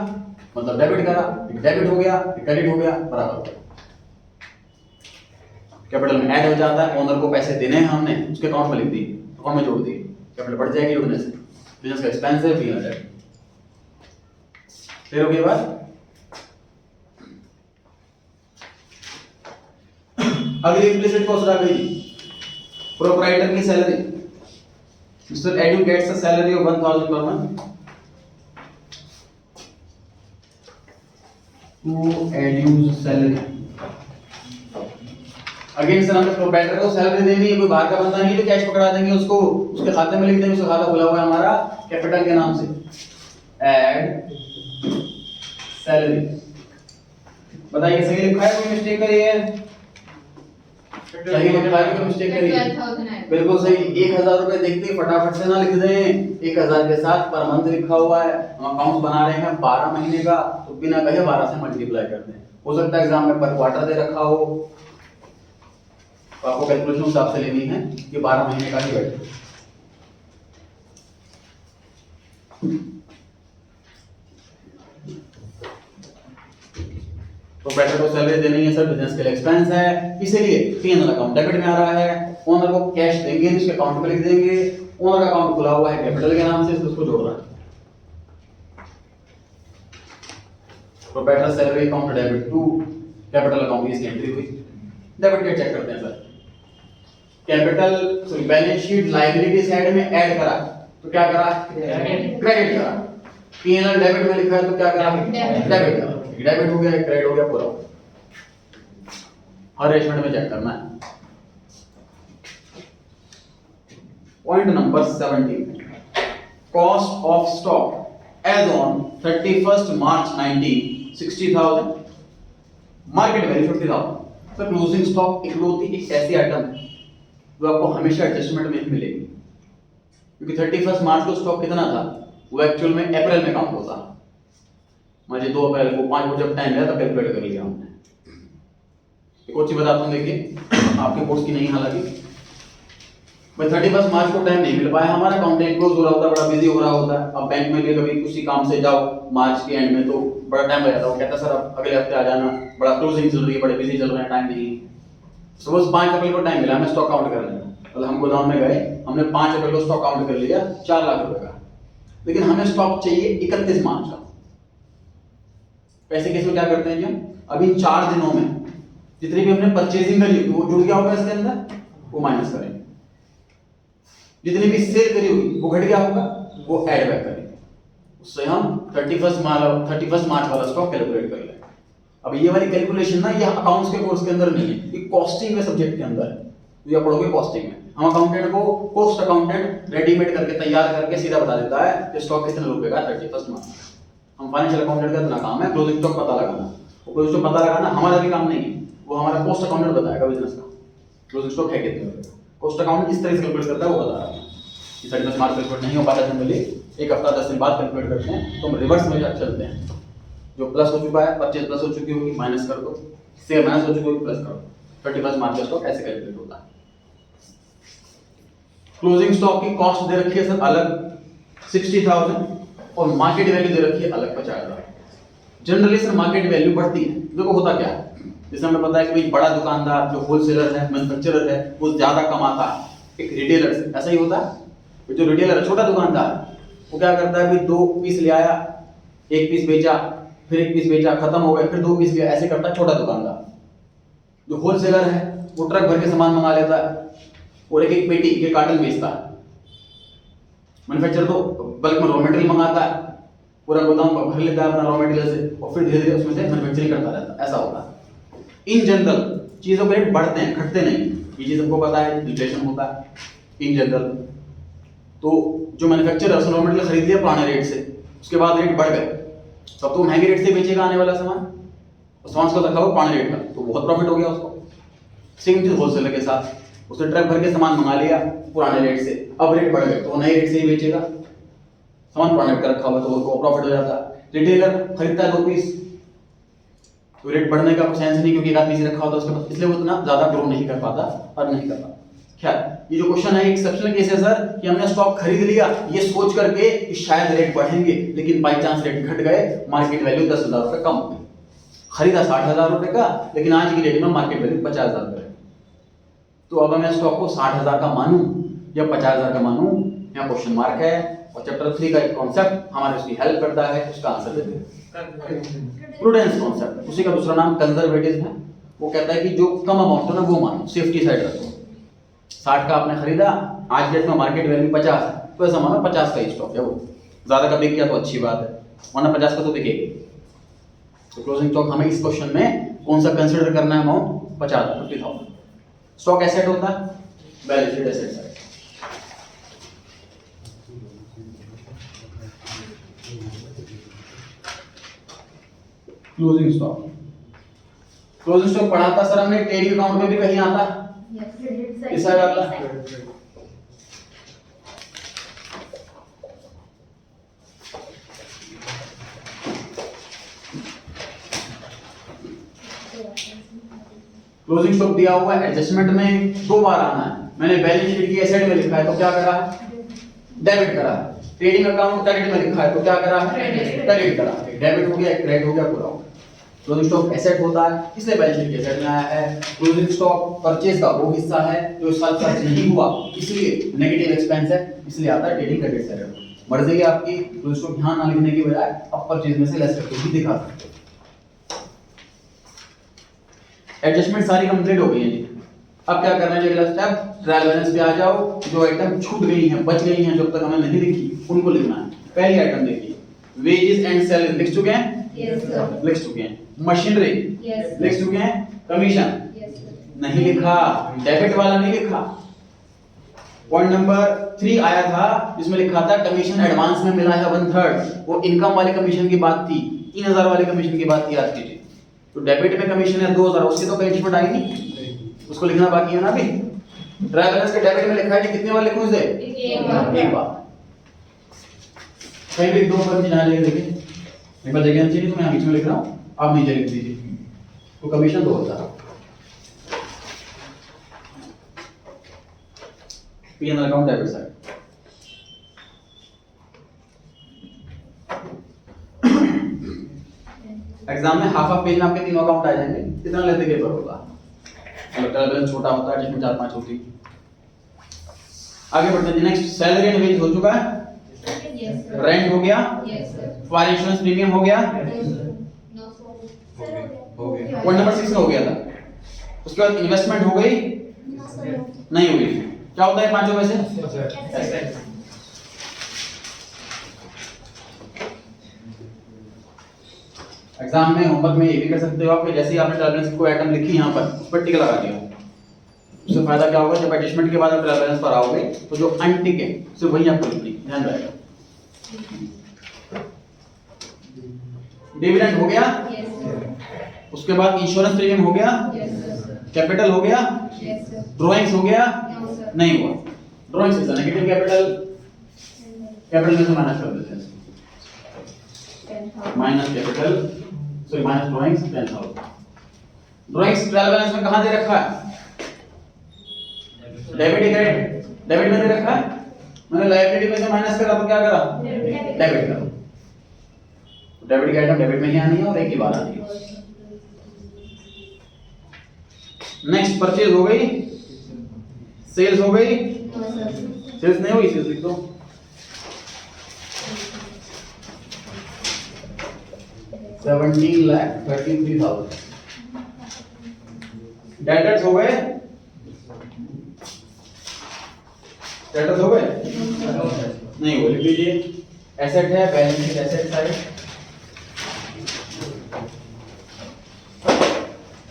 मतलब डेबिट करा, एक डेबिट हो गया एक क्रेडिट हो गया, बराबर कैपिटल में ऐड हो जाता है। ओनर को पैसे देने हैं हमने, उसके अकाउंट में लिख दिए, अकाउंट में जोड़ दिए, कैपिटल बढ़ जाएगी जुड़ने से। बिजनेस का एक्सपेंस है, P&L डेबिट। क्लियर हो गई बात? अगली इम्प्लिसिट कॉस्ट आ गई प्रोप्राइटर की salary. Mister Edu gets a salary of 1000 per month to Edu's salary. Again sir हमें प्रोप्राइटर को सैलरी देनी है, कोई बाहर का बंदा नहीं है तो कैश पकड़ा देंगे उसको, उसके खाते में लिख देंगे, उसका खाता खुला हुआ है हमारा कैपिटल के नाम से, ऐड सैलरी। बताइए सही लिखा है, कोई मिस्टेक करी है? सही लिखा है, कोई मिस्टेक करी है? 12,000 है। बिल्कुल सही। 1000 रुपए देखते ही फटाफट से ना लिख दें, 1000 के साथ पर मंथ लिखा हुआ है, हम अकाउंट बना रहे हैं 12 महीने का, तो बिना कहे 12 से मल्टीप्लाई कर दें। हो सकता है एग्जाम में पर क्वार्टर दे रखा हो, तो आपको कैलकुलेशन हिसाब से लेनी है कि 12 महीने का ही बैठे। प्रोप्राइटर को सैलरी देनी है सर, बिजनेस के लिए एक्सपेंस है, इसीलिए P&L अकाउंट डेबिट में आ रहा है। ओनर को कैश देंगे, इसके अकाउंट में लिख देंगे, ओनर का अकाउंट खुला हुआ है कैपिटल के नाम से, उसको जोड़ रहा है। Proprietor salary account debit to capital account, इसकी एंट्री हुई। डेबिट के चेक करते हैं sir. Capital sorry balance sheet liability side में ऐड करा तो क्या करा? क्रेडिट करा। P&L डेबिट में लिखा है तो क्या करा? डेबिट करा। डेबिट हो गया, क्रेडिट हो गया, पूरा हर रेशमेंट में चेक करना है। Point number 17, cost of stock as on 31st March 19 60,000, market value 50,000। तो क्लोजिंग स्टॉक इकलौती एक ऐसी आइटम है जो आपको हमेशा एडजस्टमेंट में ही मिलेगी, क्योंकि 31 मार्च को स्टॉक कितना था वो एक्चुअल में अप्रैल में काउंट होता है। मुझे 2 अप्रैल को 5 को जब टाइम मिला तब कैलकुलेट कर लिया हमने। एक और चीज बताता हूँ, देखिए आपके कोर्स की नहीं, हालांकि भाई 31 मार्च को टाइम नहीं मिल पाया हमारा, अकाउंटेंट क्लोज हो रहा होता है, बड़ा बिजी हो रहा होता है। अब बैंक में लिए कभी किसी काम से जाओ मार्च के एंड में तो बड़ा टाइम लग जाता है, वो कहता सर अब अगले हफ्ते आ जाना, बड़ा क्लोजिंग चल रही है, बड़े बिजी चल रहे हैं, टाइम नहीं। सपोज 5 अप्रैल को टाइम मिला, हमें स्टॉक काउंट कर लेना, मतलब हम गोदाम में गए, हमने 5 अप्रैल को स्टॉक काउंट कर लिया 4 लाख रुपए का, लेकिन हमें स्टॉक चाहिए 31 मार्च का। पैसे केस में क्या करते हैं जी हम, अभी इन 4 दिनों में जितनी भी हमने परचेजिंग करी होगी वो जुड़ गया होगा इसके अंदर, वो माइनस करेंगे। जितनी भी सेल करी होगी वो घट गया होगा, वो ऐड बैक करेंगे। उससे हम 31 मार्च वाला स्टॉक कैलकुलेट कर लेंगे। अब ये वाली कैलकुलेशन ना ये अकाउंट्स के कोर्स के अंदर नहीं है, ये कॉस्टिंग के सब्जेक्ट के अंदर है, तो ये पढ़ोगे कॉस्टिंग में। हम अकाउंटेंट को कॉस्ट अकाउंटेंट रेडीमेड करके तैयार करके सीधा बता देता है कि स्टॉक कितने रुपए का 31 मार्च। हम फाइनेंशियल अकाउंटेंट का इतना काम है क्लोजिंग स्टॉक पता लगाना, वो क्लोजिंग स्टॉक पता लगाना हमारा भी काम नहीं है, वो हमारा कॉस्ट अकाउंटेंट बताएगा बिजनेस का क्लोजिंग स्टॉक है कितने रुपए का। कॉस्ट अकाउंट इस तरह से कैलकुलेट करता है, वो बता रहा है। ये 31 मार्च कैलकुलेट नहीं हो पाता जनरली, एक हफ्ता 10 दिन बाद कैलकुलेट करते हैं, तो हम रिवर्स में चलते हैं। जो प्लस हो चुका है, परचेज प्लस हो चुकी होगी माइनस कर दो, सेल माइनस हो चुकी होगी प्लस कर दो। 31 मार्च का स्टॉक ऐसे कैलकुलेट होता है। क्लोजिंग स्टॉक की कॉस्ट दे रखी है सर अलग 60,000 और मार्केट वैल्यू दे रखी है अलग 50,000। जनरली सर मार्केट वैल्यू बढ़ती है, देखो होता क्या है, जैसे हमें पता है कि भाई बड़ा दुकानदार जो होलसेलर है, मैन्युफैक्चरर है, वो ज्यादा कमाता है एक रिटेलर से, ऐसा ही होता है। जो रिटेलर है, छोटा दुकानदार, वो क्या करता है भाई 2 पीस ले आया, 1 पीस बेचा, फिर 1 पीस बेचा, खत्म हो गए, फिर 2 पीस लिया, ऐसे करता है छोटा दुकानदार। जो होलसेलर है वो ट्रक भर के सामान मंगा लेता है और एक पेटी के कार्टन बेचता है। मैन्युफैक्चरर तो बल्क में रॉ मटेरियल मंगाता है, पूरा गोदाम भर लेता है अपना रॉ मटेरियल से, और फिर धीरे धीरे उसमें से मैन्युफैक्चरिंग करता रहता है, ऐसा होता है। इन जनरल चीजों के रेट बढ़ते हैं, घटते नहीं, ये चीज हमको पता है, इन्फ्लेशन होता है इन जनरल। तो जो मैन्युफैक्चरर रॉ मटेरियल खरीद लिया पुराने रेट से, उसके बाद रेट बढ़ गए, तब तो महंगे रेट से बेचेगा आने वाला सामान, सामान उसको रखा हुआ पुराने रेट का, तो बहुत प्रॉफिट हो गया उसको। सेम चीज होलसेलर के साथ, उसने ट्रक भर के सामान मंगा लिया पुराने रेट से, अब रेट बढ़ गए तो नए रेट से ही बेचेगा, सामान पुराने रेट का रखा हुआ तो उसको प्रॉफिट हो जाता है। रिटेलर खरीदता है 2 पीस, तो रेट बढ़ने का कुछ सेंस नहीं, क्योंकि एक आदमी से रखा होता है उसके पास, इसलिए वो इतना ज्यादा ग्रो नहीं कर पाता और नहीं कर पाता। खैर, ये जो क्वेश्चन है एक्सेप्शनल केस है सर, कि हमने स्टॉक खरीद लिया ये सोच करके कि शायद रेट बढ़ेंगे, लेकिन बाई चांस रेट घट गए, मार्केट वैल्यू 10,000 रुपए कम हो गई। खरीदा 60,000 रुपए का, लेकिन आज की डेट में मार्केट वैल्यू 50,000 रुपए। तो अब मैं स्टॉक को 60,000 का मानूं या 50,000 का मानूं, यहाँ क्वेश्चन मार्क है। और चैप्टर 3 का एक कॉन्सेप्ट हमारे उसकी हेल्प करता है, उसका आंसर देते हैं। प्रूडेंस कॉन्सेप्ट, उसी का दूसरा नाम कंजर्वेटिज्म है। वो कहता है कि जो कम अमाउंट है ना वो मानो, सेफ्टी साइड रखो। 60 का आपने खरीदा, आज डेट में मार्केट वैल्यू 50 है, तो ऐसा मानो 50 का ही स्टॉक है वो। ज्यादा का बिक गया तो अच्छी बात है, वरना 50 का तो बिकेगी। तो क्लोजिंग स्टॉक हमें इस क्वेश्चन में कौन सा कंसीडर करना है अमाउंट? 50,000। स्टॉक एसेट होता है, balance sheet asset side. Closing stock, closing stock पढ़ा था सर हमने, ट्रेडिंग अकाउंट में भी कहीं आता है, इस साइड आता है। क्लोजिंग स्टॉक दिया हुआ है, एडजस्टमेंट में 2 बार आना है। मैंने बैलेंस शीट की एसेट में लिखा है तो क्या करा है? डेबिट करा है। ट्रेडिंग अकाउंट क्रेडिट में लिखा है तो क्या करा है? क्रेडिट करा है। डेबिट हो गया, क्रेडिट हो गया, पूरा हो गया। क्लोजिंग स्टॉक एसेट होता है, इसलिए बैलेंस शीट की एसेट में आया है। क्लोजिंग स्टॉक परचेज का वो हिस्सा है जो इस साल खर्च नहीं हुआ, इसलिए नेगेटिव एक्सपेंस है, इसलिए आता है ट्रेडिंग क्रेडिट साइड। मर्जी है आपकी, क्लोजिंग स्टॉक यहां ना लिखने की बजाय आप परचेज में से लेस करके भी दिखा सकते हो। एडजस्टमेंट सारी कंप्लीट हो गई है जी। अब क्या करना है? अगला स्टेप ट्रायल बैलेंस पे आ जाओ। जो आइटम छूट गई हैं, बच गई हैं, जब तक हमें नहीं लिखी, उनको लिखना है। पहली आइटम देखिए, वेजेस एंड सैलरी लिख चुके हैं? Yes sir. लिख चुके हैं। मशीनरी यस लिख चुके हैं। Commission yes sir. नहीं लिखा, डेबिट वाला नहीं लिखा। पॉइंट नंबर 3 आया था जिसमें लिखा था कमीशन एडवांस में मिला है 1/3, वो इनकम वाले कमीशन की बात थी, 3000 वाले कमीशन की बात थी आज की। तो डेबिट में कमीशन है 2000, उसकी तो कोई एडजस्टमेंट आई नहीं, उसको लिखना बाकी है ना अभी। ट्रायल बैलेंस के डेबिट में लिखा है कि कितने बार लिखूं इसे? एक बार। एक बार। कहीं भी 2 बार नहीं जाने लगे, देखिए एक बार जगह चाहिए तो मैं बीच में लिख रहा हूं, आप नीचे लिख दीजिए। तो commission 2000, P&L account debit side. Exam में हाफ पेज में आपके तीनों अकाउंट आ जाएंगे, कितना लेते पेपर होगा। ट्रायल बैलेंस छोटा होता है जिसमें 4-5 होती। आगे बढ़ते हैं। नेक्स्ट सैलरी एंड वेज हो चुका है, यस सर। रेंट हो गया, yes sir. Fire insurance premium हो गया, नो सर। हो गया। पॉइंट नंबर 6 में हो गया था। उसके बाद इन्वेस्टमेंट हो गई, नहीं हो गई। क्या होता है पांचों में से? एसेट। एग्जाम में होमवर्क में ये भी कर सकते हो आप कि जैसे ही आपने ट्रायल बैलेंस की कोई आइटम लिखी यहाँ पर, उस पर टिक लगा दिया। उससे फायदा क्या होगा? जब एडजस्टमेंट के बाद आप ट्रायल बैलेंस पर आओगे तो जो अनटिक है सिर्फ वही आपको लिखनी, ध्यान रहेगा। डिविडेंड हो गया, यस सर। उसके बाद इंश्योरेंस प्रीमियम हो गया, यस सर। कैपिटल हो गया, यस सर। ड्राइंग्स हो गया, नो सर। नहीं हुआ। Drawings is negative capital, capital में से माइनस कर देते हैं, 10,000। Minus capital, sorry minus drawings 10,000। Drawings trial balance में कहां दे रखा है? डेबिट क्रेडिट, डेबिट में दे रखा है। मैंने लायबिलिटी में से माइनस करा तो क्या करा? डेबिट करा। डेबिट की आइटम डेबिट में ही आनी है और एक ही बार आनी है। नेक्स्ट परचेज हो गई, सेल्स हो गई, नो सर। सेल्स नहीं हुई, सेल्स लिख दो। $17,33,000। डेटर्स हो गए, डेटर्स हो गए, नहीं हो, लिख लीजिए। एसेट है, balance sheet asset side.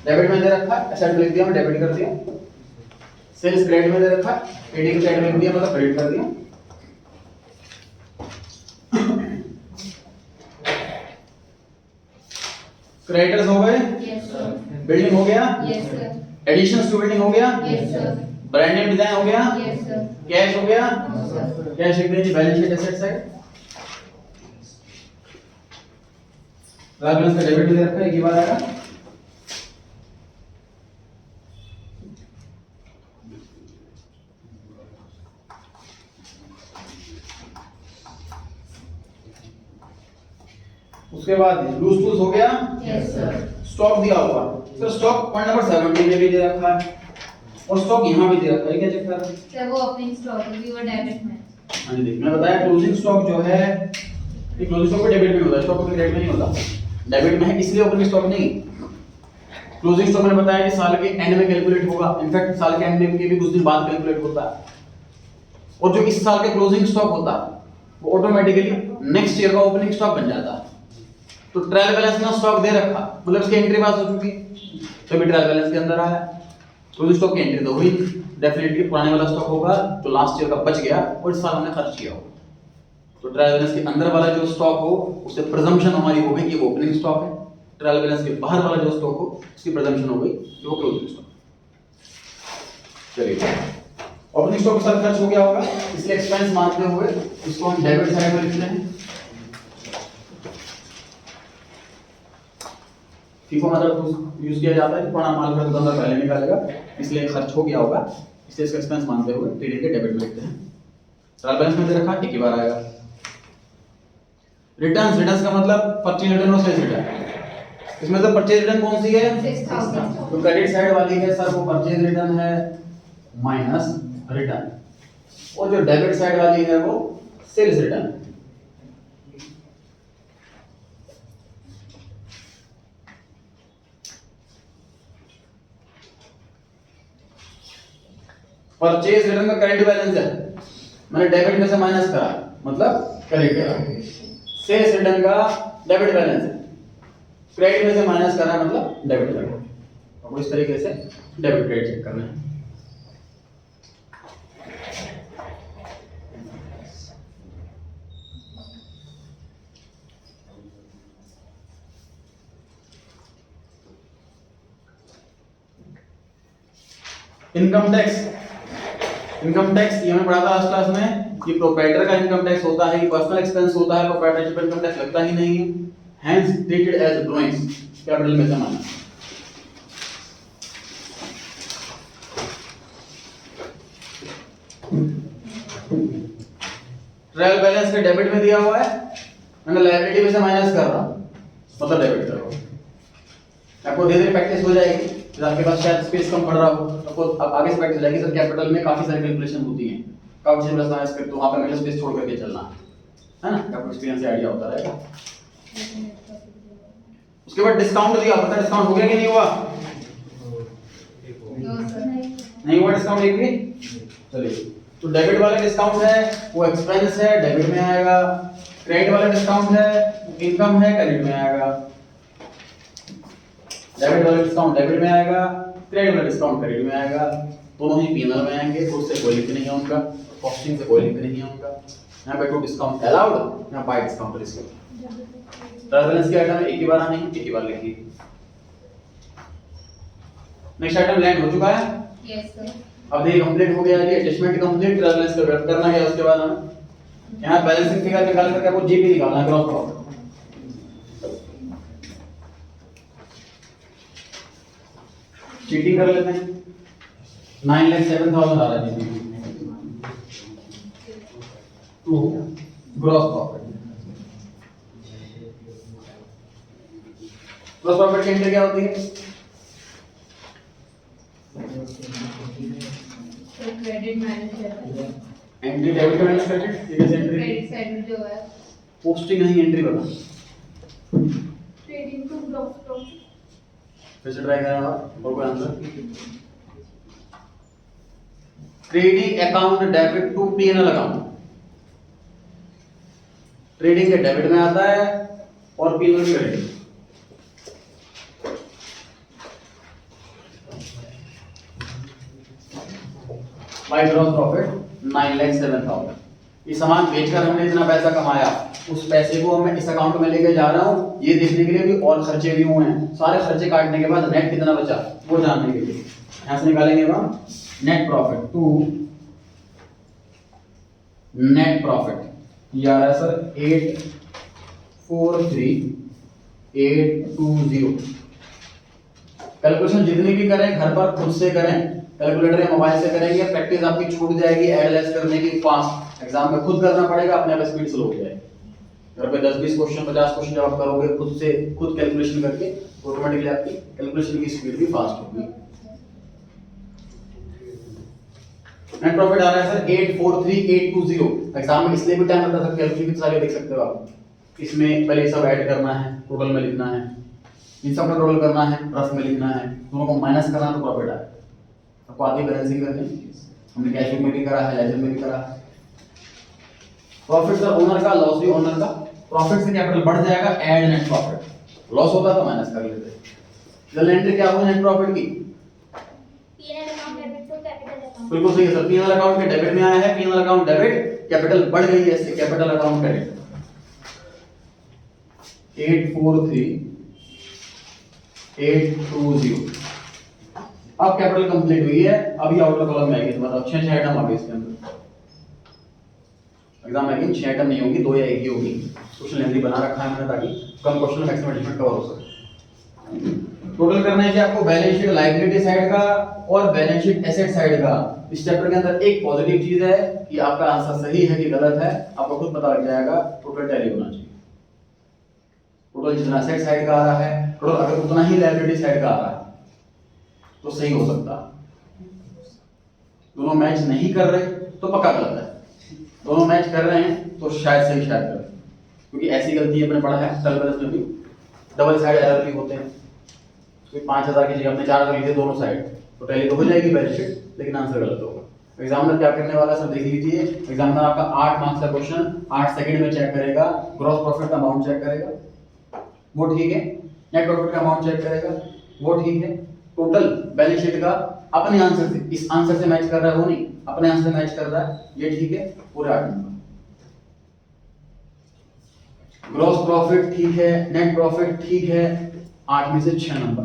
Debit में दे रखा है, एसेट लिख दिया, मैं डेबिट कर दिया। सेल्स क्रेडिट में दे रखा है, क्रेडिट क्रेडिट लिख दिया, मतलब क्रेडिट कर दिया। क्रेडिटर्स हो गए, यस सर। बिल्डिंग हो गया, yes sir. Additions to building हो गया, yes sir. Brand name design हो गया, यस सर। कैश हो गया, नो सर। कैश लिख दीजिए balance sheet asset side. Trial balance का डेबिट दे रखा है, एक ही बार आएगा। उसके बाद लूज टूज हो गया, यस सर। स्टॉक दिया हुआ। सर स्टॉक पॉइंट नंबर 17 में भी दे रखा है और स्टॉक यहां भी दे रखा है, क्या चेक कर रहे हैं? सर वो ओपनिंग स्टॉक है, वी वर डेबिट में। हाँ जी, देखिए मैं बताया क्लोजिंग स्टॉक जो है ये क्लोजिंग स्टॉक डेबिट में होता है, स्टॉक क्रेडिट में नहीं होता। डेबिट में है इसलिए ओपनिंग स्टॉक नहीं। क्लोजिंग स्टॉक मैंने बताया कि साल के एंड में कैलकुलेट होगा, इनफैक्ट साल के एंड में के भी कुछ दिन बाद कैलकुलेट होता है। और जो इस साल के क्लोजिंग स्टॉक होता है वो ऑटोमेटिकली नेक्स्ट ईयर का ओपनिंग स्टॉक बन जाता है। तो ट्रायल बैलेंस में स्टॉक दे रखा, मतलब इसकी एंट्री पास हो चुकी, तो भी ट्रायल बैलेंस के अंदर आया। क्लोजिंग स्टॉक की एंट्री तो हुई, डेफिनेटली पुराने वाला स्टॉक होगा जो लास्ट ईयर का बच गया और इस साल हमने खर्च किया होगा। तो ट्रायल बैलेंस के अंदर वाला जो स्टॉक हो उससे प्रिजम्पशन हमारी हो गई कि वो ओपनिंग स्टॉक है। ट्रायल बैलेंस के बाहर वाला जो स्टॉक हो उसकी प्रिजम्पशन हो गई कि वो क्लोजिंग स्टॉक। चलिए, ओपनिंग स्टॉक के साथ खर्च हो गया होगा, इसलिए एक्सपेंस मानते हुए इसको हम डेबिट साइड में लिखते हैं। फीफो मतलब यूज किया जाता है, पुराना माल का दुकानदार पहले निकालेगा, इसलिए खर्च हो गया होगा, इसलिए इसका एक्सपेंस मानते हुए ट्रेडिंग के डेबिट में लिखते हैं। ट्रायल बैलेंस में दे रखा एक ही बार आएगा। रिटर्न्स का मतलब परचेज रिटर्न और सेल्स रिटर्न। इसमें से परचेज रिटर्न कौन सी है? 6,000। तो क्रेडिट साइड वाली है सर वो परचेज रिटर्न है माइनस रिटर्न, और जो डेबिट साइड वाली है वो सेल्स रिटर्न। परचेज रिटर्न का क्रेडिट बैलेंस है, मैंने डेबिट में से माइनस करा मतलब क्रेडिट करा। सेल्स रिटर्न का डेबिट बैलेंस है, क्रेडिट में से माइनस करा मतलब डेबिट करा। आपको इस तरीके से डेबिट क्रेडिट चेक करना है। इनकम टैक्स ये हमें पढ़ा था लास्ट क्लास में कि प्रोप्राइटर का इनकम टैक्स होता है, पर्सनल एक्सपेंस होता है, प्रोप्राइटरशिप इनकम टैक्स लगता ही नहीं है, hence treated as drawings, capital में से माइनस। ट्रायल बैलेंस के डेबिट में दिया हुआ है, मैंने लायबिलिटी में से माइनस कर रहा हूं मतलब डेबिट कर रहा हूं। आपको धीरे धीरे प्रैक्टिस हो जाएगी, जब आपके पास शायद स्पेस कम पड़ रहा हो तो अब आगे से प्रैक्टिस हो जाएगी। सर कैपिटल में काफी सारी कैलकुलेशन होती हैं, काउंट से प्लस माइनस करते हो, वहां पे मिडिल स्पेस छोड़ करके चलना है ना, आपको एक्सपीरियंस से आइडिया होता रहेगा। उसके बाद डिस्काउंट दिया, पता डिस्काउंट हो गया कि नहीं हुआ? नहीं हुआ डिस्काउंट एक भी। चलिए, तो डेबिट वाला डिस्काउंट है वो एक्सपेंस है, डेबिट में आएगा। क्रेडिट वाला डिस्काउंट है इनकम है, क्रेडिट में आएगा। डेबिट वाला डिस्काउंट डेबिट में आएगा, क्रेडिट वाला डिस्काउंट क्रेडिट में आएगा। दोनों ही पीएनएल में आएंगे, तो उससे कोई लिंक नहीं है उनका, कॉस्टिंग से कोई लिंक नहीं है उनका। यहाँ पे टू डिस्काउंट अलाउड, यहाँ bye discount risk. Trial balance की आइटम एक ही बार आनी, एक ही बार लिखिए। नेक्स्ट आइटम लैंड हो चुका है। Yes sir. अब ये कंप्लीट हो गया है, एडजस्टमेंट कंप्लीट। ट्रायल बैलेंस का वेट करना है, उसके बाद हमें यहाँ बैलेंसिंग फिगर निकाल करके आपको जीपी निकालना है, ग्रॉस प्रॉफिट। चीटिंग कर लेते हैं। 9,07,000 आ रहा है GP to gross profit. Gross profit की एंट्री क्या होती है? Credit manager entry debit minus credit, ठीक है। एंट्री क्रेडिट साइड में जो है पोस्टिंग नहीं, एंट्री बता। Trading to gross profit. फिर से ट्राई करना और कोई answer. Trading account debit to PNL account. Trading के डेबिट में आता है और पीएनएल में क्रेडिट। By gross profit 9,07,000। ये सामान बेचकर हमने इतना पैसा कमाया, उस पैसे को मैं इस अकाउंट में लेके जा रहा हूँ, ये देखने के लिए भी और खर्चे भी हुए हैं। सारे खर्चे काटने के बाद नेट कितना बचा वो जानने के लिए यहाँ से निकालेंगे हम net profit to net profit. ये आ रहा है सर 843,820। कैलकुलेशन जितनी भी करें घर पर खुद से करें, कैलकुलेटर या मोबाइल से करेंगे, प्रैक्टिस आपकी छूट जाएगी। ऐड लेस करने की फास्ट एग्जाम में खुद करना पड़ेगा, अपने आप स्पीड स्लो हो जाएगी। घर पे 10-20 क्वेश्चन 50 क्वेश्चन जब आप करोगे खुद से, खुद कैलकुलेशन करके, ऑटोमेटिकली आपकी कैलकुलेशन की स्पीड भी फास्ट होगी। नेट प्रॉफिट आ रहा है सर 843820। एग्जाम में इसलिए भी टाइम लगता है, कैलकुलेशन सारे देख सकते हो आप। इसमें पहले सब ऐड करना है, टोटल में लिखना है, इन सब का टोटल करना है, रफ में लिखना है, दोनों को माइनस करना है तो प्रॉफिट आए। आपको आधी बैलेंसिंग करनी, हमने कैश बुक में भी करा है, लेजर में भी करा है। प्रॉफिट सर ओनर का, लॉस भी ओनर का। प्रॉफिट से कैपिटल बढ़ जाएगा, ऐड नेट प्रॉफिट। लॉस होता तो माइनस कर लेते। जर्नल एंट्री क्या होगी नेट प्रॉफिट की? P&L account debit to capital account. बिल्कुल सही है सर। पीएनएल अकाउंट के डेबिट में आया है, पीएनएल अकाउंट डेबिट, कैपिटल बढ़ गई है, इससे कैपिटल अकाउंट क्रेडिट। 843820। अब कैपिटल कंप्लीट हुई है, अभी आउटर कॉलम में आएगी। मतलब 6 आइटम आ गए इसके अंदर। एग्जाम में 6 आइटम नहीं होगी, 2 या 1 ही होगी। क्वेश्चन लेंथी बना रखा है मैंने ताकि कम क्वेश्चन मैक्सिमम एडजस्टमेंट कवर हो सके। टोटल करना है कि आपको बैलेंस शीट लायबिलिटी साइड का और बैलेंस शीट एसेट साइड का। इस चैप्टर के अंदर एक पॉजिटिव चीज है कि आपका आंसर सही है कि गलत है आपको खुद पता लग जाएगा। टोटल टैली होना चाहिए। टोटल जितना एसेट साइड का आ रहा है, टोटल अगर उतना ही लायबिलिटी साइड का आ रहा है तो सही हो सकता। दोनों मैच नहीं कर रहे तो पक्का गलत है। दोनों मैच कर रहे हैं तो शायद सही, शायद गलत। क्योंकि ऐसी गलती अपने पढ़ा है टल बैलेंस में भी, डबल साइड एरर भी होते हैं। तो 5000 की जगह आपने 4000 लिखे दोनों साइड, तो टैली तो हो जाएगी बैलेंस शीट, लेकिन आंसर गलत होगा। एग्जामिनर क्या करने वाला है सर देख लीजिए। एग्जामिनर आपका 8 मार्क्स का क्वेश्चन 8 सेकंड में चेक करेगा। ग्रॉस प्रॉफिट का अमाउंट चेक करेगा, वो ठीक है। नेट प्रॉफिट का अमाउंट चेक करेगा, वो ठीक है। टोटल बैलेंस शीट का अपने आंसर से, इस आंसर से मैच कर रहा है, वो नहीं, अपने आंसर से मैच कर रहा है, ये ठीक है। पूरे 8 नंबर। ग्रॉस प्रॉफिट ठीक है, नेट प्रॉफिट ठीक है, 8 में से 6 नंबर।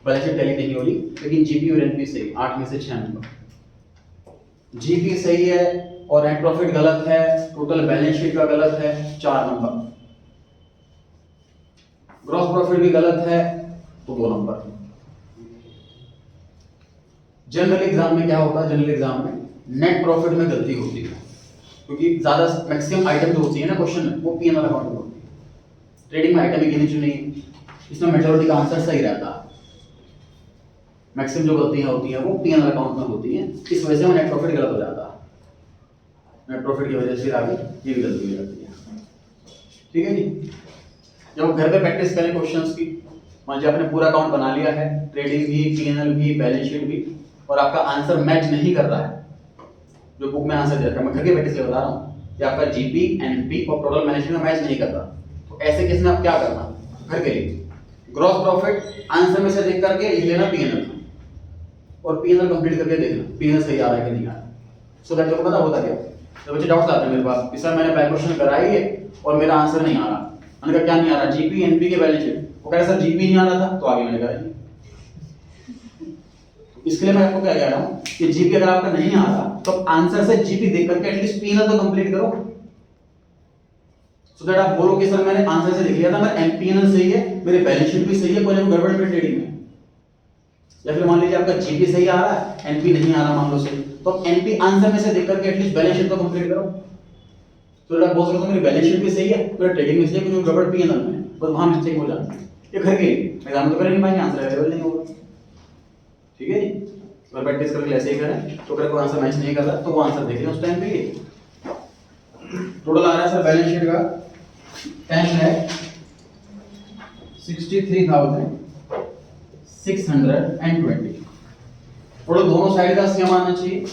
बैलेंस शीट टैली नहीं हो रही, लेकिन जीपी और एनपी सही, 8 में से 6 नंबर। जीपी सही है और नेट प्रॉफिट गलत है, टोटल बैलेंस शीट का गलत है, 4 नंबर। ग्रॉस प्रॉफिट भी गलत है तो 2 नंबर। जनरल एग्जाम में क्या होता है? जनरल एग्जाम में नेट प्रॉफिट में गलती होती है, क्योंकि ज्यादा मैक्सिमम आइटम जो होती है ना क्वेश्चन में, वो पीएनएल अकाउंट में होती है। ट्रेडिंग में आइटम ही गिनी चुनी, इसमें मेजॉरिटी का आंसर सही रहता है। मैक्सिमम जो गलतियां होती हैं वो पीएनएल अकाउंट में होती हैं, इस वजह से वो नेट प्रॉफिट गलत हो जाता है। नेट प्रॉफिट की वजह से आगे ये भी गलती हो जाती है। ठीक है जी। जब घर पे प्रैक्टिस करें क्वेश्चंस की, मान लीजिए आपने पूरा अकाउंट बना लिया है, ट्रेडिंग भी, पीएनएल भी, बैलेंस शीट भी, और आपका आंसर मैच नहीं कर रहा है जो बुक में आंसर दे रखा है। मैं घर के प्रैक्टिस से बता रहा हूँ कि आपका जीपी, एनपी और टोटल मैनेजमेंट में मैच नहीं कर रहा, तो ऐसे केस में आप क्या करना घर के लिए? ग्रॉस प्रॉफिट आंसर में से देख करके लिख लेना पीएनएल, और पीएनएल कंप्लीट करके देखना पीएनएल सही आ रहा है कि नहीं आ रहा है। सो दैट आपको पता होता क्या। तो बच्चे डाउट्स आते हैं मेरे पास, इस बार मैंने पहला क्वेश्चन कराई है और मेरा आंसर नहीं आ रहा। मैंने कहा क्या नहीं आ रहा? जीपी, एनपी के बैलेंस शीट। वो कह रहा सर जीपी नहीं आ रहा था, तो आगे मैंने कहा इसके लिए मैं आपको क्या कह रहा हूँ कि जीपी अगर आपका नहीं आ रहा तो आंसर से जीपी देख करके एटलीस्ट पीएनएल तो कंप्लीट करो, सो दैट आप बोलो कि सर मैंने आंसर से देख लिया था, मेरा एमपीएनएल सही है, मेरे बैलेंस शीट भी सही है, कोई ना कोई गड़बड़ में ट्रेडिंग में। या फिर मान लीजिए आपका जीपी सही आ रहा है, एनपी नहीं आ रहा मान लो सही, तो एनपी आंसर में से देख करके एटलीस्ट बैलेंस शीट तो कंप्लीट करो। तो दैट आप बोल सकते हो मेरी बैलेंस शीट भी सही है, मेरा ट्रेडिंग में सही है, कोई गड़बड़ पीएनएल में, बस वहां मिस्टेक हो जाती है। ये घर के एग्जाम में तो कर नहीं पाएंगे, आंसर अवेलेबल नहीं होगा। ठीक है जी। अगर प्रैक्टिस करके ऐसे ही करें तो अगर कोई आंसर मैच नहीं कर रहा तो वो आंसर देख लें उस टाइम पे। टोटल आ रहा है सर बैलेंस शीट का 10,63,620। टोटल दोनों साइड का सेम आना चाहिए।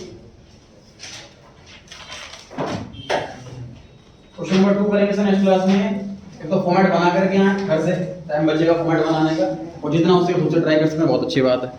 क्वेश्चन नंबर 2 करेंगे सर नेक्स्ट क्लास में। एक तो फॉर्मेट बना करके आए घर से, टाइम बचेगा फॉर्मेट बनाने का, और जितना उससे खुद से ट्राई कर सकते हैं बहुत अच्छी बात है।